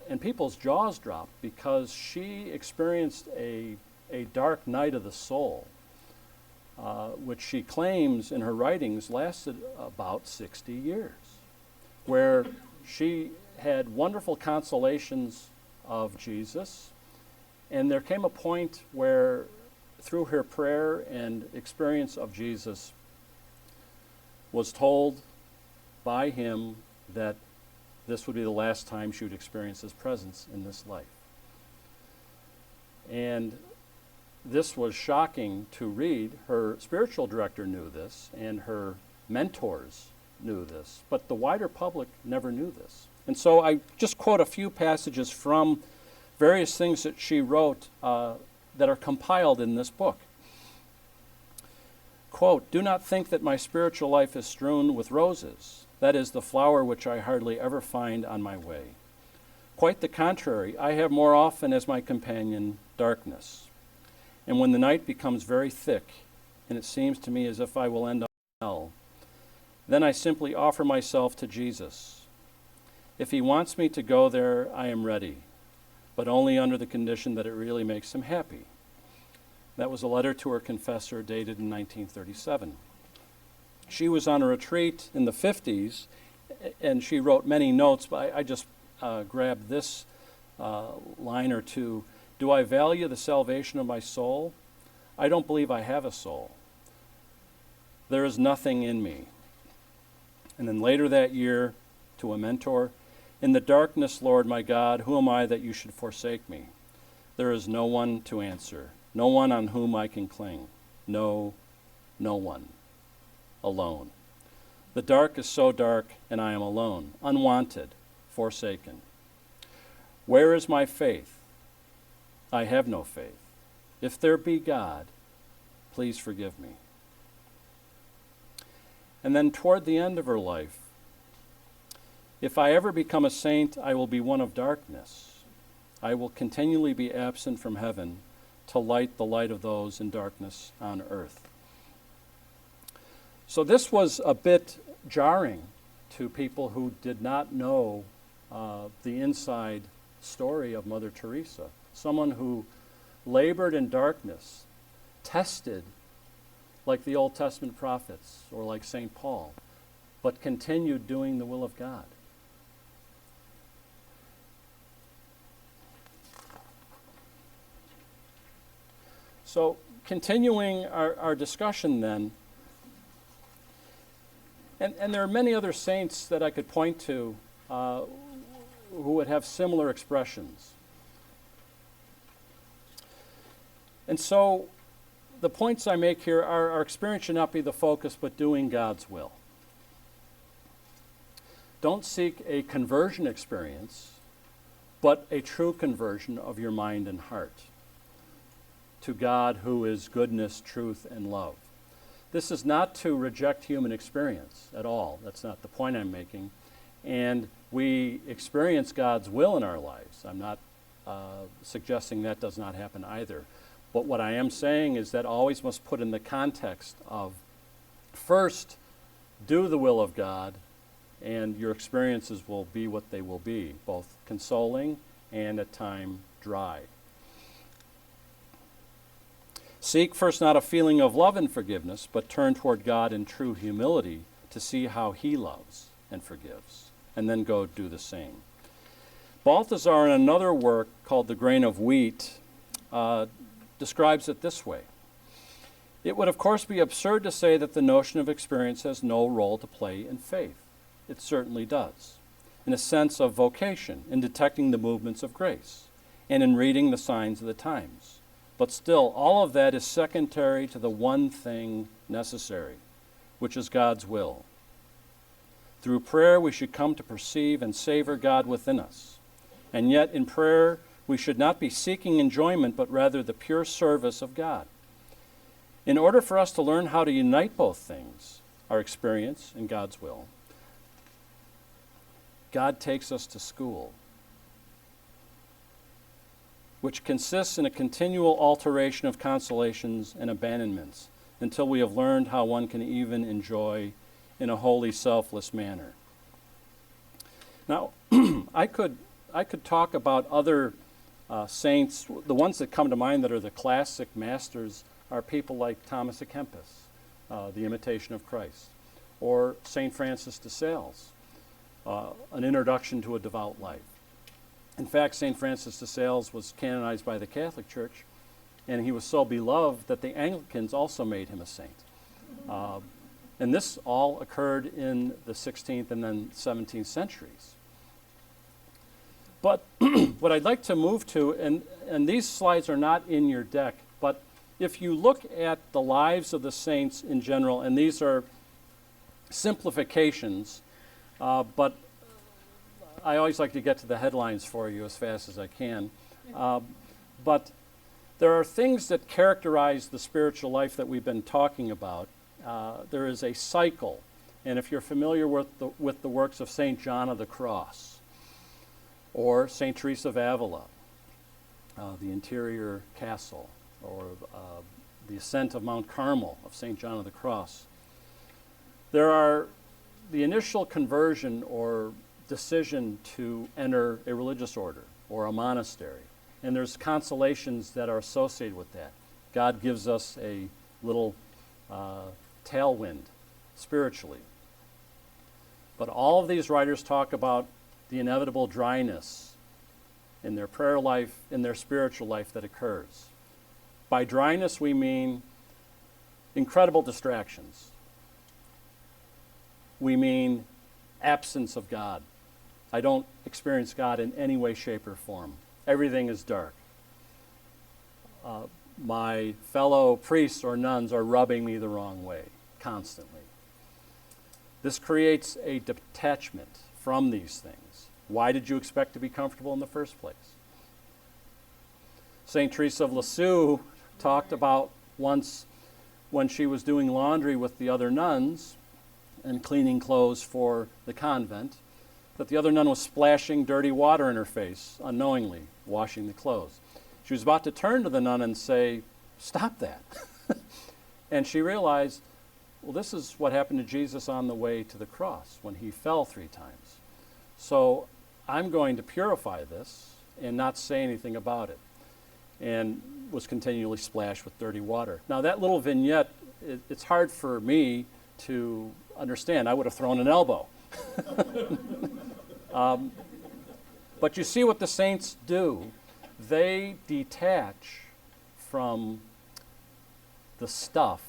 And people's jaws dropped because she experienced a dark night of the soul, which she claims in her writings lasted about 60 years, where she had wonderful consolations of Jesus, and there came a point where through her prayer and experience of Jesus was told by him that this would be the last time she would experience his presence in this life. And this was shocking to read. Her spiritual director knew this, and her mentors knew this, but the wider public never knew this. And so I just quote a few passages from various things that she wrote that are compiled in this book. Quote, "Do not think that my spiritual life is strewn with roses. That is the flower which I hardly ever find on my way. Quite the contrary, I have more often as my companion darkness. And when the night becomes very thick, and it seems to me as if I will end up in hell, then I simply offer myself to Jesus. If he wants me to go there, I am ready, but only under the condition that it really makes him happy." That was a letter to her confessor dated in 1937. She was on a retreat in the 50s, and she wrote many notes, but I just grabbed this line or two. "Do I value the salvation of my soul? I don't believe I have a soul. There is nothing in me." And then later that year, to a mentor, "In the darkness, Lord my God, who am I that you should forsake me? There is no one to answer, no one on whom I can cling. No, no one. Alone. The dark is so dark, and I am alone, unwanted, forsaken. Where is my faith? I have no faith. If there be God, please forgive me." And then toward the end of her life, "If I ever become a saint, I will be one of darkness. I will continually be absent from heaven to light the light of those in darkness on earth." So this was a bit jarring to people who did not know the inside story of Mother Teresa, someone who labored in darkness, tested like the Old Testament prophets or like St. Paul, but continued doing the will of God. So continuing our discussion then, and there are many other saints that I could point to who would have similar expressions. And so the points I make here are our experience should not be the focus, but doing God's will. Don't seek a conversion experience, but a true conversion of your mind and heart to God, who is goodness, truth, and love. This is not to reject human experience at all. That's not the point I'm making. And we experience God's will in our lives. I'm not suggesting that does not happen either. But what I am saying is that always must put in the context of first, do the will of God, and your experiences will be what they will be, both consoling and at times dry. Seek first not a feeling of love and forgiveness, but turn toward God in true humility to see how he loves and forgives, and then go do the same. Balthasar, in another work called The Grain of Wheat, describes it this way. It would, of course, be absurd to say that the notion of experience has no role to play in faith. It certainly does, in a sense of vocation, in detecting the movements of grace, and in reading the signs of the times. But still, all of that is secondary to the one thing necessary, which is God's will. Through prayer, we should come to perceive and savor God within us. And yet, in prayer, we should not be seeking enjoyment, but rather the pure service of God. In order for us to learn how to unite both things, our experience and God's will, God takes us to school, which consists in a continual alteration of consolations and abandonments until we have learned how one can even enjoy in a wholly selfless manner. Now, I could talk about other saints. The ones that come to mind that are the classic masters are people like Thomas à Kempis, The Imitation of Christ, or St. Francis de Sales, An Introduction to a Devout Life. In fact, St. Francis de Sales was canonized by the Catholic Church, and he was so beloved that the Anglicans also made him a saint. And this all occurred in the 16th and then 17th centuries. But what I'd like to move to, and these slides are not in your deck, but if you look at the lives of the saints in general, and these are simplifications, but I always like to get to the headlines for you as fast as I can. But there are things that characterize the spiritual life that we've been talking about. There is a cycle, and if you're familiar with the works of St. John of the Cross, or St. Teresa of Avila, the interior castle, or the ascent of Mount Carmel of St. John of the Cross, there are the initial conversion or decision to enter a religious order or a monastery. And there's consolations that are associated with that. God gives us a little tailwind spiritually. But all of these writers talk about the inevitable dryness in their prayer life, in their spiritual life that occurs. By dryness, we mean incredible distractions. We mean absence of God. I don't experience God in any way, shape, or form. Everything is dark. My fellow priests or nuns are rubbing me the wrong way constantly. This creates a detachment from these things. Why did you expect to be comfortable in the first place? St. Teresa of Lisieux talked about once when she was doing laundry with the other nuns and cleaning clothes for the convent, that the other nun was splashing dirty water in her face, unknowingly, washing the clothes. She was about to turn to the nun and say, "Stop that." And she realized, well, this is what happened to Jesus on the way to the cross when he fell 3 times. So I'm going to purify this and not say anything about it. And was continually splashed with dirty water. Now that little vignette, it's hard for me to understand. I would have thrown an elbow. But you see what the saints do. They detach from the stuff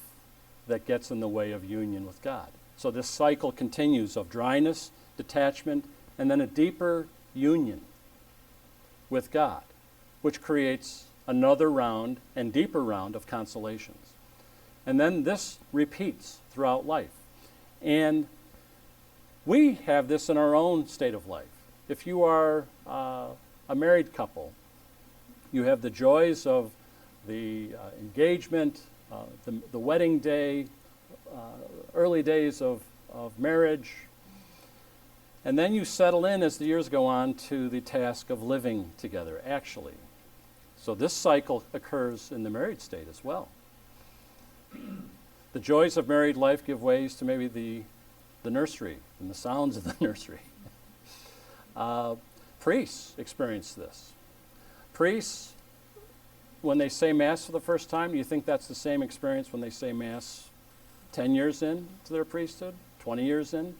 that gets in the way of union with God. So this cycle continues of dryness, detachment, and then a deeper union with God, which creates another round and deeper round of consolations. And then this repeats throughout life. And we have this in our own state of life. If you are a married couple, you have the joys of the engagement, the wedding day, early days of marriage. And then you settle in as the years go on to the task of living together, actually. So this cycle occurs in the married state as well. The joys of married life give ways to maybe the nursery and the sounds of the nursery. Priests experience this. Priests, when they say Mass for the first time, do you think that's the same experience when they say Mass 10 years in to their priesthood, 20 years in?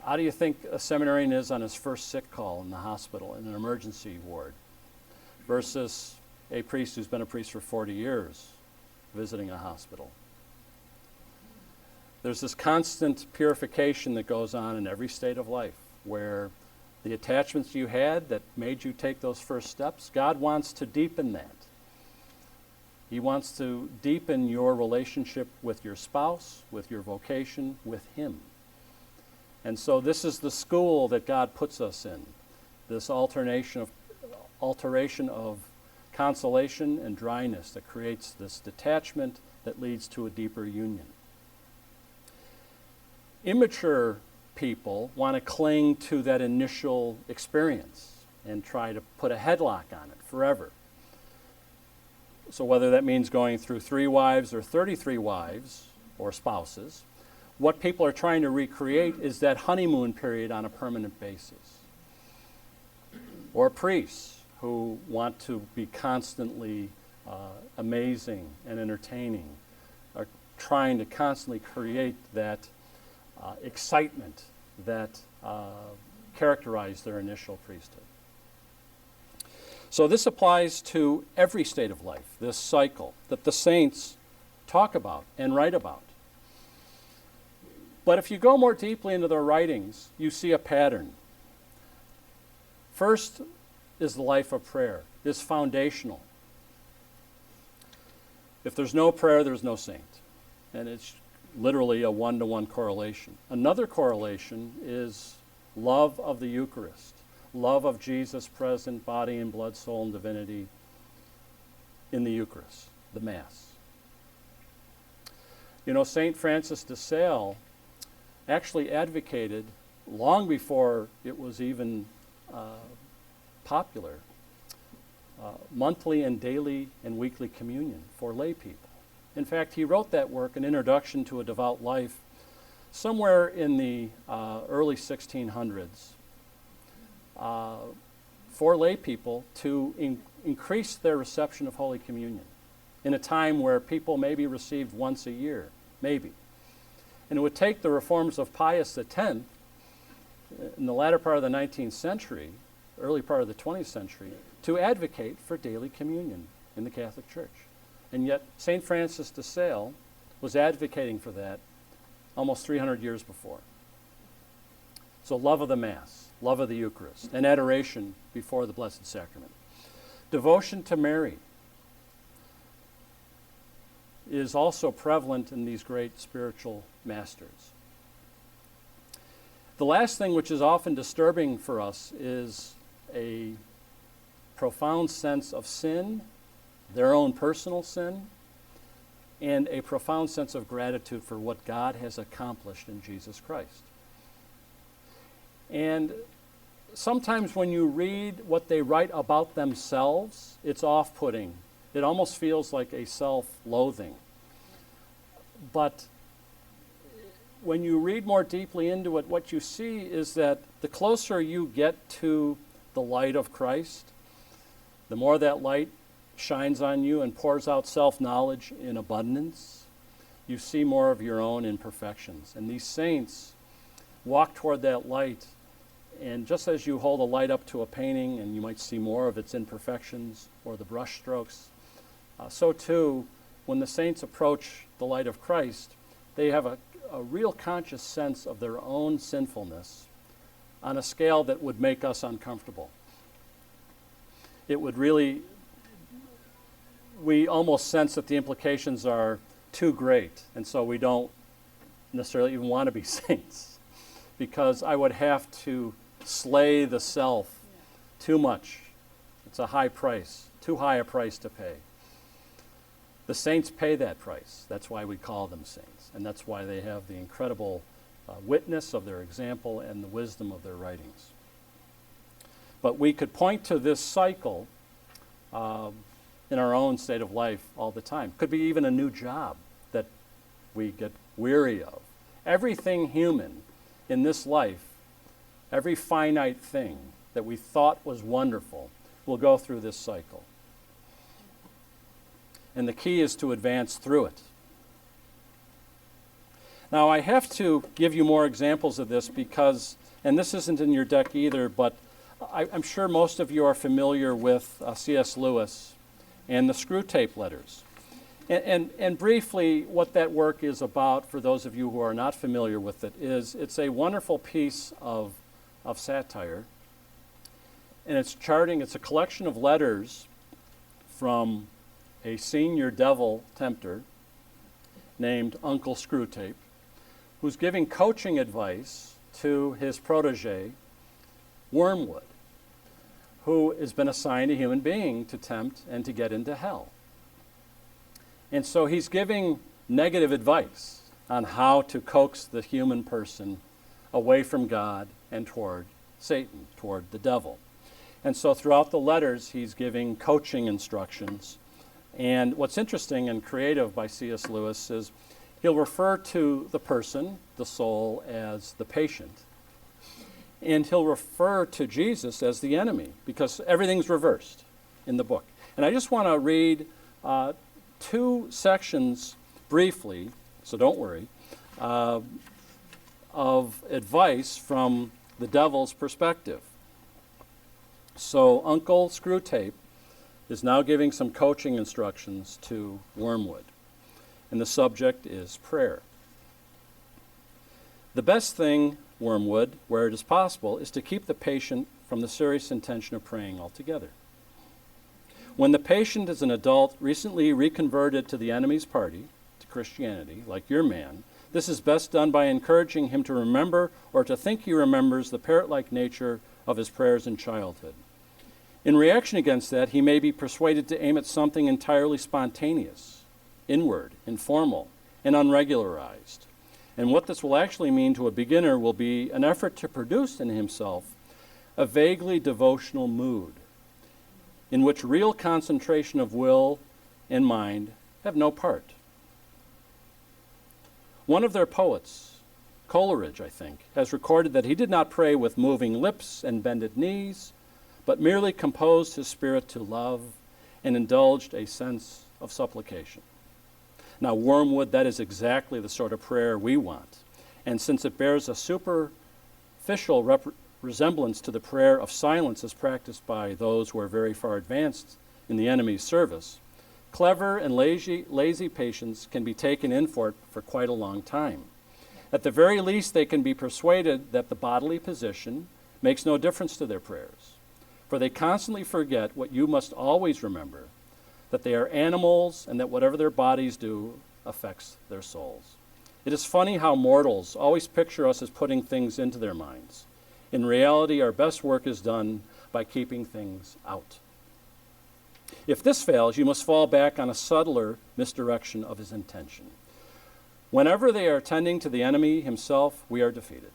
How do you think a seminarian is on his first sick call in the hospital, in an emergency ward, versus a priest who's been a priest for 40 years visiting a hospital? There's this constant purification that goes on in every state of life, where the attachments you had that made you take those first steps, God wants to deepen that. He wants to deepen your relationship with your spouse, with your vocation, with Him. And so this is the school that God puts us in, this alteration of consolation and dryness that creates this detachment that leads to a deeper union. Immature people want to cling to that initial experience and try to put a headlock on it forever. So whether that means going through 3 wives or 33 wives or spouses, what people are trying to recreate is that honeymoon period on a permanent basis. Or priests who want to be constantly amazing and entertaining, are trying to constantly create that excitement that characterized their initial priesthood. So this applies to every state of life, this cycle that the saints talk about and write about. But if you go more deeply into their writings, you see a pattern. First is the life of prayer. It's foundational. If there's no prayer, there's no saint. And it's literally a one-to-one correlation. Another correlation is love of the Eucharist, love of Jesus present, body and blood, soul and divinity in the Eucharist, the Mass. You know, St. Francis de Sales actually advocated, long before it was even popular, monthly and daily and weekly communion for lay people. In fact, he wrote that work, An Introduction to a Devout Life, somewhere in the early 1600s for lay people to increase their reception of Holy Communion in a time where people maybe received once a year, maybe. And it would take the reforms of Pius X in the latter part of the 19th century, early part of the 20th century, to advocate for daily communion in the Catholic Church. And yet, St. Francis de Sales was advocating for that almost 300 years before. So love of the Mass, love of the Eucharist, and adoration before the Blessed Sacrament. Devotion to Mary is also prevalent in these great spiritual masters. The last thing, which is often disturbing for us, is a profound sense of sin, their own personal sin, and a profound sense of gratitude for what God has accomplished in Jesus Christ. And sometimes when you read what they write about themselves, it's off-putting. It almost feels like a self-loathing. But when you read more deeply into it, what you see is that the closer you get to the light of Christ, the more that light shines on you and pours out self-knowledge in abundance, you see more of your own imperfections. And these saints walk toward that light, and just as you hold a light up to a painting and you might see more of its imperfections or the brush strokes, so too, when the saints approach the light of Christ, they have a real conscious sense of their own sinfulness on a scale that would make us uncomfortable. It would really, we almost sense that the implications are too great, and so we don't necessarily even want to be saints, because I would have to slay the self too much. It's a high price, too high a price to pay. The saints pay that price. That's why we call them saints. And that's why they have the incredible witness of their example and the wisdom of their writings. But we could point to this cycle in our own state of life all the time. Could be even a new job that we get weary of. Everything human in this life, every finite thing that we thought was wonderful, will go through this cycle. And the key is to advance through it. Now, I have to give you more examples of this because, and this isn't in your deck either, but I'm sure most of you are familiar with C.S. Lewis and the Screw Tape Letters. And briefly, what that work is about, for those of you who are not familiar with it, is it's a wonderful piece of satire. And it's a collection of letters from a senior devil tempter named Uncle Screwtape, who's giving coaching advice to his protege, Wormwood, who has been assigned a human being to tempt and to get into hell. And so he's giving negative advice on how to coax the human person away from God and toward Satan, toward the devil. And so throughout the letters, he's giving coaching instructions. And what's interesting and creative by C.S. Lewis is he'll refer to the person, the soul, as the patient. And he'll refer to Jesus as the enemy, because everything's reversed in the book. And I just want to read two sections briefly, so don't worry, of advice from the devil's perspective. So Uncle Screwtape is now giving some coaching instructions to Wormwood, and the subject is prayer. The best thing, Wormwood, where it is possible, is to keep the patient from the serious intention of praying altogether. When the patient is an adult recently reconverted to the enemy's party, to Christianity, like your man, this is best done by encouraging him to remember or to think he remembers the parrot-like nature of his prayers in childhood. In reaction against that, he may be persuaded to aim at something entirely spontaneous, inward, informal, and unregularized. And what this will actually mean to a beginner will be an effort to produce in himself a vaguely devotional mood in which real concentration of will and mind have no part. One of their poets, Coleridge, I think, has recorded that he did not pray with moving lips and bended knees, but merely composed his spirit to love and indulged a sense of supplication. Now, Wormwood, that is exactly the sort of prayer we want. And since it bears a superficial resemblance to the prayer of silence as practiced by those who are very far advanced in the enemy's service, clever and lazy patients can be taken in for it for quite a long time. At the very least, they can be persuaded that the bodily position makes no difference to their prayers, for they constantly forget what you must always remember, that they are animals and that whatever their bodies do affects their souls. It is funny how mortals always picture us as putting things into their minds. In reality, our best work is done by keeping things out. If this fails, you must fall back on a subtler misdirection of his intention. Whenever they are tending to the enemy himself, we are defeated.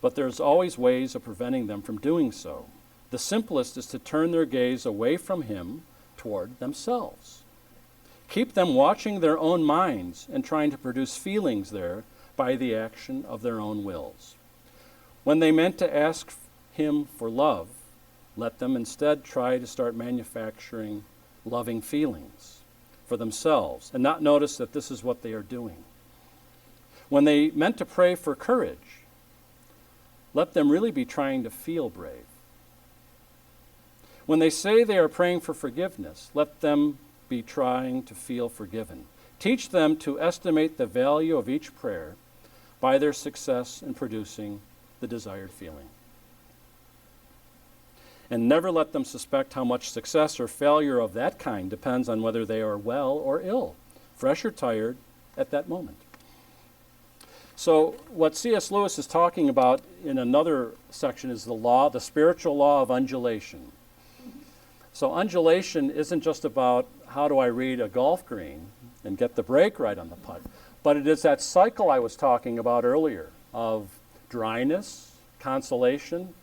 But there's always ways of preventing them from doing so. The simplest is to turn their gaze away from him toward themselves. Keep them watching their own minds and trying to produce feelings there by the action of their own wills. When they meant to ask him for love, let them instead try to start manufacturing loving feelings for themselves and not notice that this is what they are doing. When they meant to pray for courage, let them really be trying to feel brave. When they say they are praying for forgiveness, let them be trying to feel forgiven. Teach them to estimate the value of each prayer by their success in producing the desired feeling. And never let them suspect how much success or failure of that kind depends on whether they are well or ill, fresh or tired at that moment. So what C.S. Lewis is talking about in another section is the spiritual law of undulation. So undulation isn't just about how do I read a golf green and get the break right on the putt? But it is that cycle I was talking about earlier of dryness, consolation,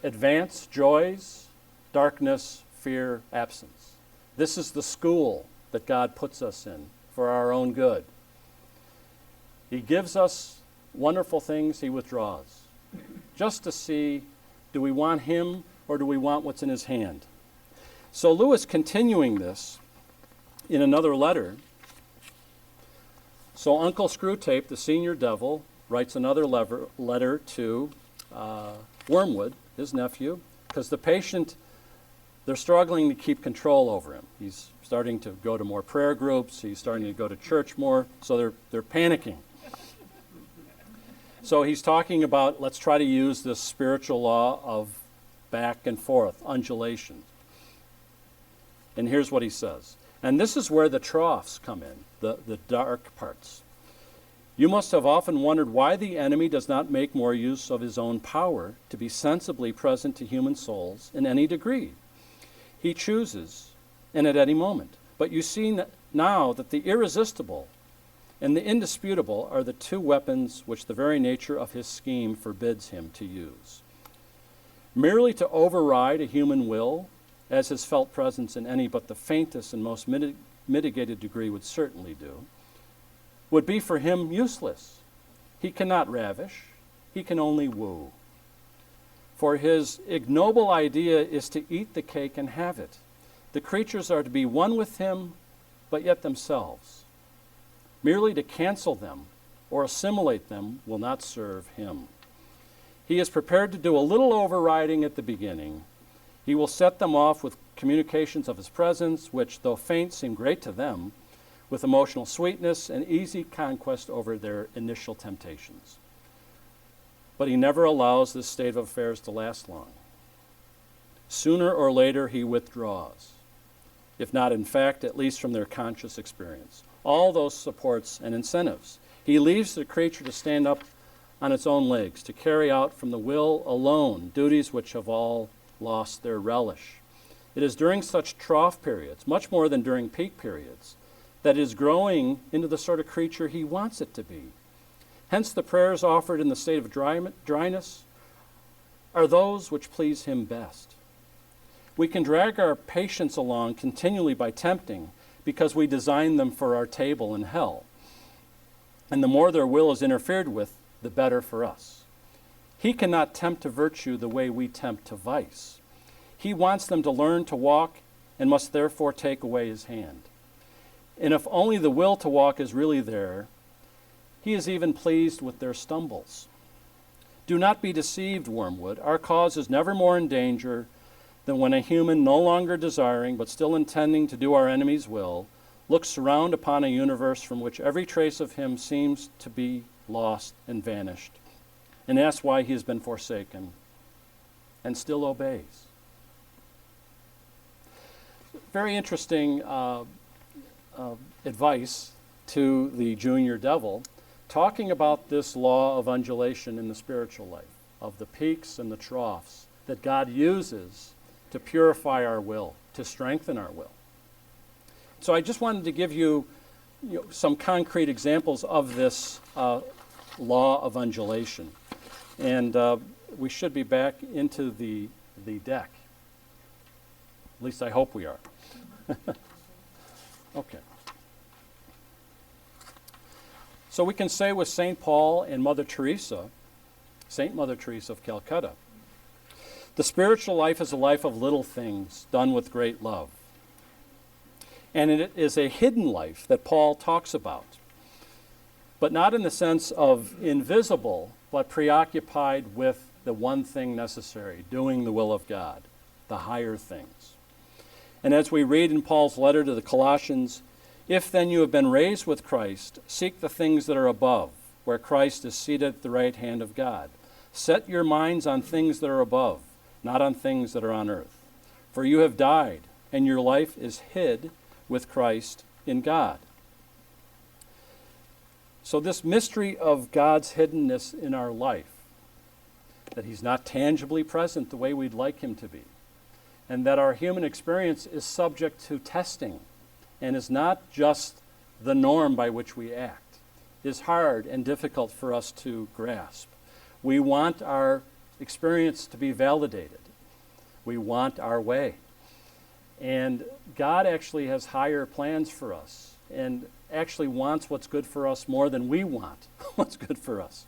advance, joys, darkness, fear, absence. This is the school that God puts us in for our own good. He gives us wonderful things, he withdraws, just to see, do we want him or do we want what's in his hand? So Lewis, continuing this in another letter, so Uncle Screwtape, the senior devil, writes another letter to Wormwood, his nephew, because the patient, they're struggling to keep control over him. He's starting to go to more prayer groups, he's starting to go to church more, so they're panicking. So he's talking about, let's try to use this spiritual law of back and forth, undulation. And here's what he says. And this is where the troughs come in, the dark parts. You must have often wondered why the enemy does not make more use of his own power to be sensibly present to human souls in any degree. He chooses, and at any moment. But you see now that the irresistible and the indisputable are the two weapons which the very nature of his scheme forbids him to use. Merely to override a human will, as his felt presence in any but the faintest and most mitigated degree would certainly do, would be for him useless. He cannot ravish, he can only woo. For his ignoble idea is to eat the cake and have it. The creatures are to be one with him, but yet themselves. Merely to cancel them or assimilate them will not serve him. He is prepared to do a little overriding at the beginning. He will set them off with communications of his presence, which, though faint, seem great to them, with emotional sweetness and easy conquest over their initial temptations. But he never allows this state of affairs to last long. Sooner or later, he withdraws, if not in fact, at least from their conscious experience. All those supports and incentives. He leaves the creature to stand up on its own legs, to carry out from the will alone duties which have all lost their relish. It is during such trough periods, much more than during peak periods, that it is growing into the sort of creature he wants it to be. Hence the prayers offered in the state of dryness are those which please him best. We can drag our patients along continually by tempting because we design them for our table in hell. And the more their will is interfered with, the better for us. He cannot tempt to virtue the way we tempt to vice. He wants them to learn to walk and must therefore take away his hand. And if only the will to walk is really there, he is even pleased with their stumbles. Do not be deceived, Wormwood. Our cause is never more in danger than when a human, no longer desiring but still intending to do our enemy's will, looks around upon a universe from which every trace of him seems to be lost and vanished, and asks why he has been forsaken, and still obeys. Very interesting advice to the junior devil, talking about this law of undulation in the spiritual life, of the peaks and the troughs that God uses to purify our will, to strengthen our will. So I just wanted to give you, some concrete examples of this law of undulation. And we should be back into the deck. At least I hope we are. Okay. So we can say with St. Paul and Mother Teresa, St. Mother Teresa of Calcutta, the spiritual life is a life of little things done with great love. And it is a hidden life that Paul talks about, but not in the sense of invisible, but preoccupied with the one thing necessary, doing the will of God, the higher things. And as we read in Paul's letter to the Colossians, if then you have been raised with Christ, seek the things that are above, where Christ is seated at the right hand of God. Set your minds on things that are above, not on things that are on earth. For you have died, and your life is hid with Christ in God. So this mystery of God's hiddenness in our life, that he's not tangibly present the way we'd like him to be, and that our human experience is subject to testing and is not just the norm by which we act, is hard and difficult for us to grasp. We want our experience to be validated. We want our way. And God actually has higher plans for us and actually wants what's good for us more than we want what's good for us.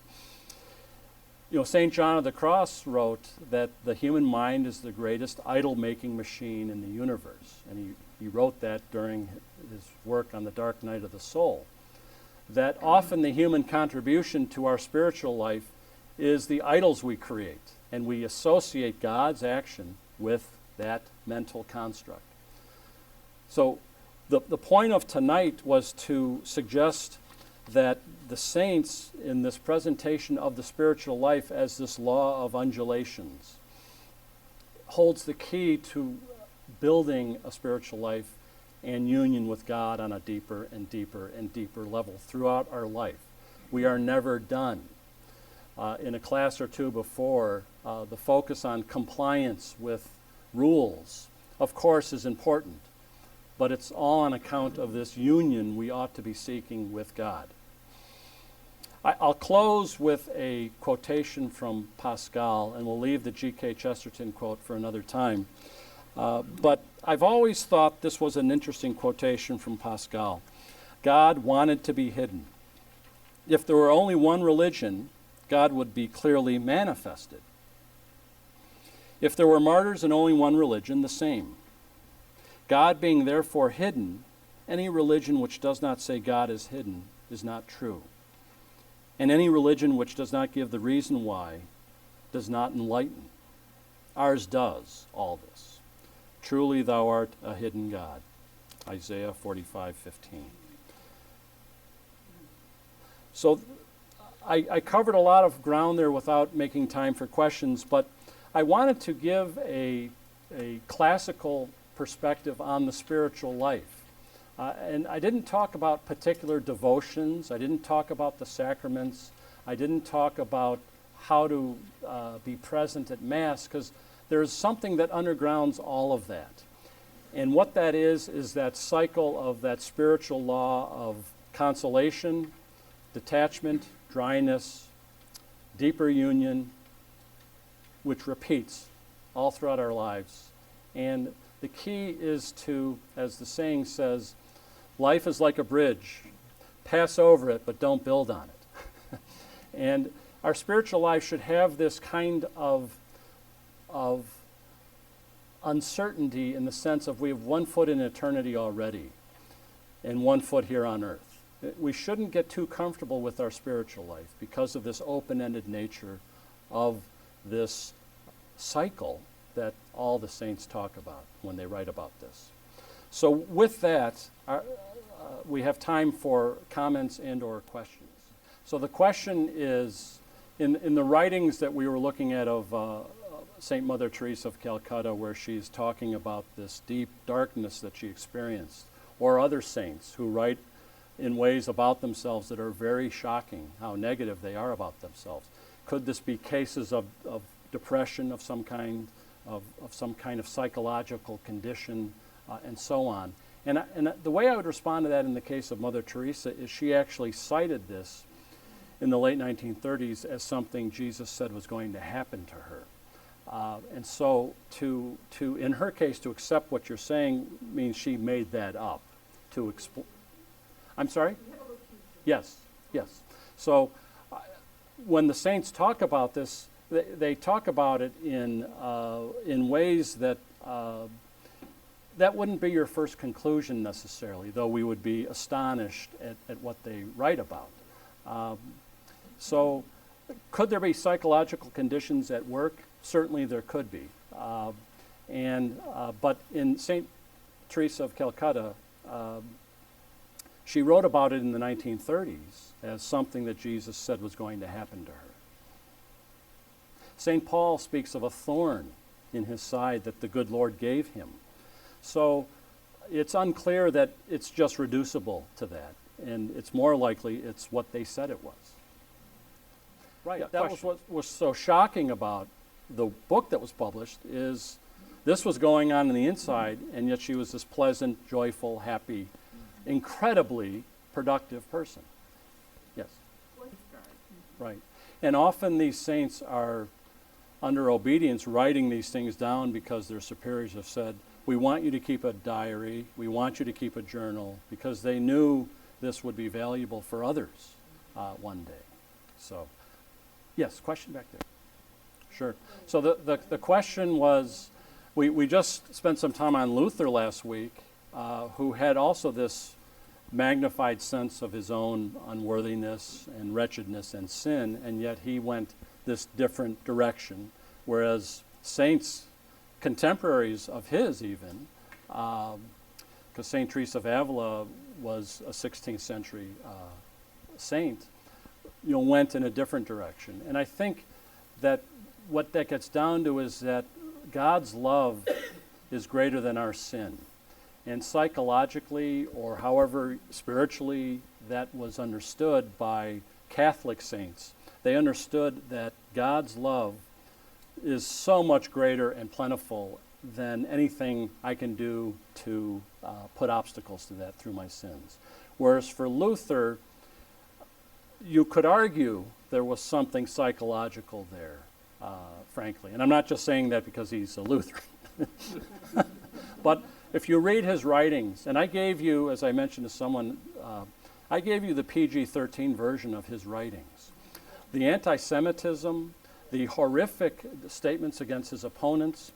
You know, St. John of the Cross wrote that the human mind is the greatest idol-making machine in the universe. And he wrote that during his work on the dark night of the soul. That often the human contribution to our spiritual life is the idols we create, and we associate God's action with that mental construct. So the point of tonight was to suggest that the saints in this presentation of the spiritual life as this law of undulations holds the key to building a spiritual life and union with God on a deeper and deeper and deeper level throughout our life. We are never done. In a class or two before, the focus on compliance with rules, of course, is important, but it's all on account of this union we ought to be seeking with God. I'll close with a quotation from Pascal, and we'll leave the G.K. Chesterton quote for another time. But I've always thought this was an interesting quotation from Pascal. God wanted to be hidden. If there were only one religion, God would be clearly manifested. If there were martyrs and only one religion, the same. God being therefore hidden, any religion which does not say God is hidden is not true. And any religion which does not give the reason why does not enlighten. Ours does all this. Truly thou art a hidden God. Isaiah 45:15. So I covered a lot of ground there without making time for questions, but I wanted to give a classical perspective on the spiritual life. And I didn't talk about particular devotions. I didn't talk about the sacraments. I didn't talk about how to be present at Mass, because there's something that undergrounds all of that. And what that is that cycle of that spiritual law of consolation, detachment, dryness, deeper union, which repeats all throughout our lives. And the key is to, as the saying says, life is like a bridge. Pass over it, but don't build on it. And our spiritual life should have this kind of uncertainty in the sense of we have 1 foot in eternity already and 1 foot here on earth. We shouldn't get too comfortable with our spiritual life because of this open-ended nature of this cycle that all the saints talk about when they write about this. So with that, we have time for comments and or questions. So the question is, in the writings that we were looking at of St. Mother Teresa of Calcutta, where she's talking about this deep darkness that she experienced, or other saints who write in ways about themselves that are very shocking, how negative they are about themselves. Could this be cases of depression of some kind, of some kind of psychological condition, and so on? And the way I would respond to that in the case of Mother Teresa is she actually cited this in the late 1930s as something Jesus said was going to happen to her. And so to in her case, to accept what you're saying means she made that up to explain. I'm sorry? Yes. So when the saints talk about this, they talk about it in ways that that wouldn't be your first conclusion necessarily, though we would be astonished at what they write about. So could there be psychological conditions at work? Certainly there could be. But in St. Teresa of Calcutta, she wrote about it in the 1930s as something that Jesus said was going to happen to her. St. Paul speaks of a thorn in his side that the good Lord gave him. So it's unclear that it's just reducible to that, and it's more likely it's what they said it was. Right, that was what was so shocking about the book that was published, is This was going on the inside, and yet she was this pleasant, joyful, happy, incredibly productive person. Yes? Right. And often these saints are under obedience writing these things down because their superiors have said, we want you to keep a diary, we want you to keep a journal, because they knew this would be valuable for others one day. So, yes, question back there. Sure. So the question was, we just spent some time on Luther last week, who had also this magnified sense of his own unworthiness and wretchedness and sin, and yet he went this different direction, whereas saints, contemporaries of his even, because St. Teresa of Avila was a 16th century saint, went in a different direction. And I think that what that gets down to is that God's love is greater than our sin. And psychologically, or however spiritually that was understood by Catholic saints, they understood that God's love is so much greater and plentiful than anything I can do to put obstacles to that through my sins. Whereas for Luther, you could argue there was something psychological there, frankly. And I'm not just saying that because he's a Lutheran. But if you read his writings, and I gave you, as I mentioned to someone, I gave you the PG-13 version of his writings. The anti-Semitism, the horrific statements against his opponents,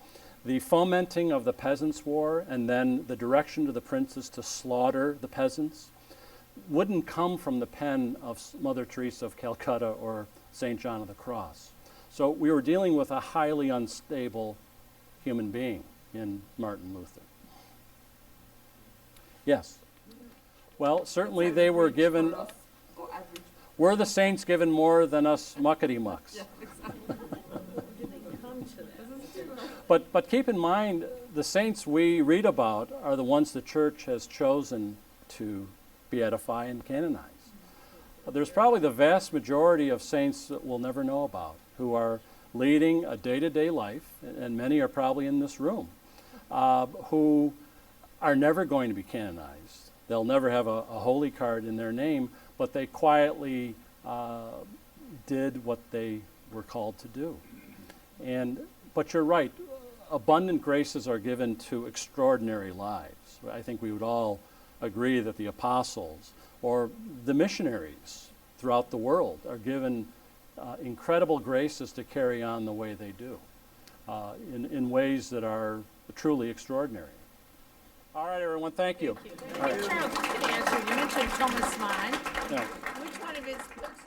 the fomenting of the Peasants' War, and then the direction to the princes to slaughter the peasants, wouldn't come from the pen of Mother Teresa of Calcutta or St. John of the Cross. So we were dealing with a highly unstable human being in Martin Luther. Yes. Well, certainly they were given. Were the saints given more than us muckety-mucks? Yeah, exactly. But keep in mind, the saints we read about are the ones the church has chosen to beatify and canonize. There's probably the vast majority of saints that we'll never know about, who are leading a day-to-day life, and many are probably in this room, who are never going to be canonized. They'll never have a holy card in their name, but they quietly did what they were called to do. But you're right, abundant graces are given to extraordinary lives. I think we would all agree that the apostles or the missionaries throughout the world are given incredible graces to carry on the way they do, in ways that are truly extraordinary. All right, everyone, thank you. Hey, Charles, you can answer. You mentioned Thomas Mann. Yeah. Which one of his books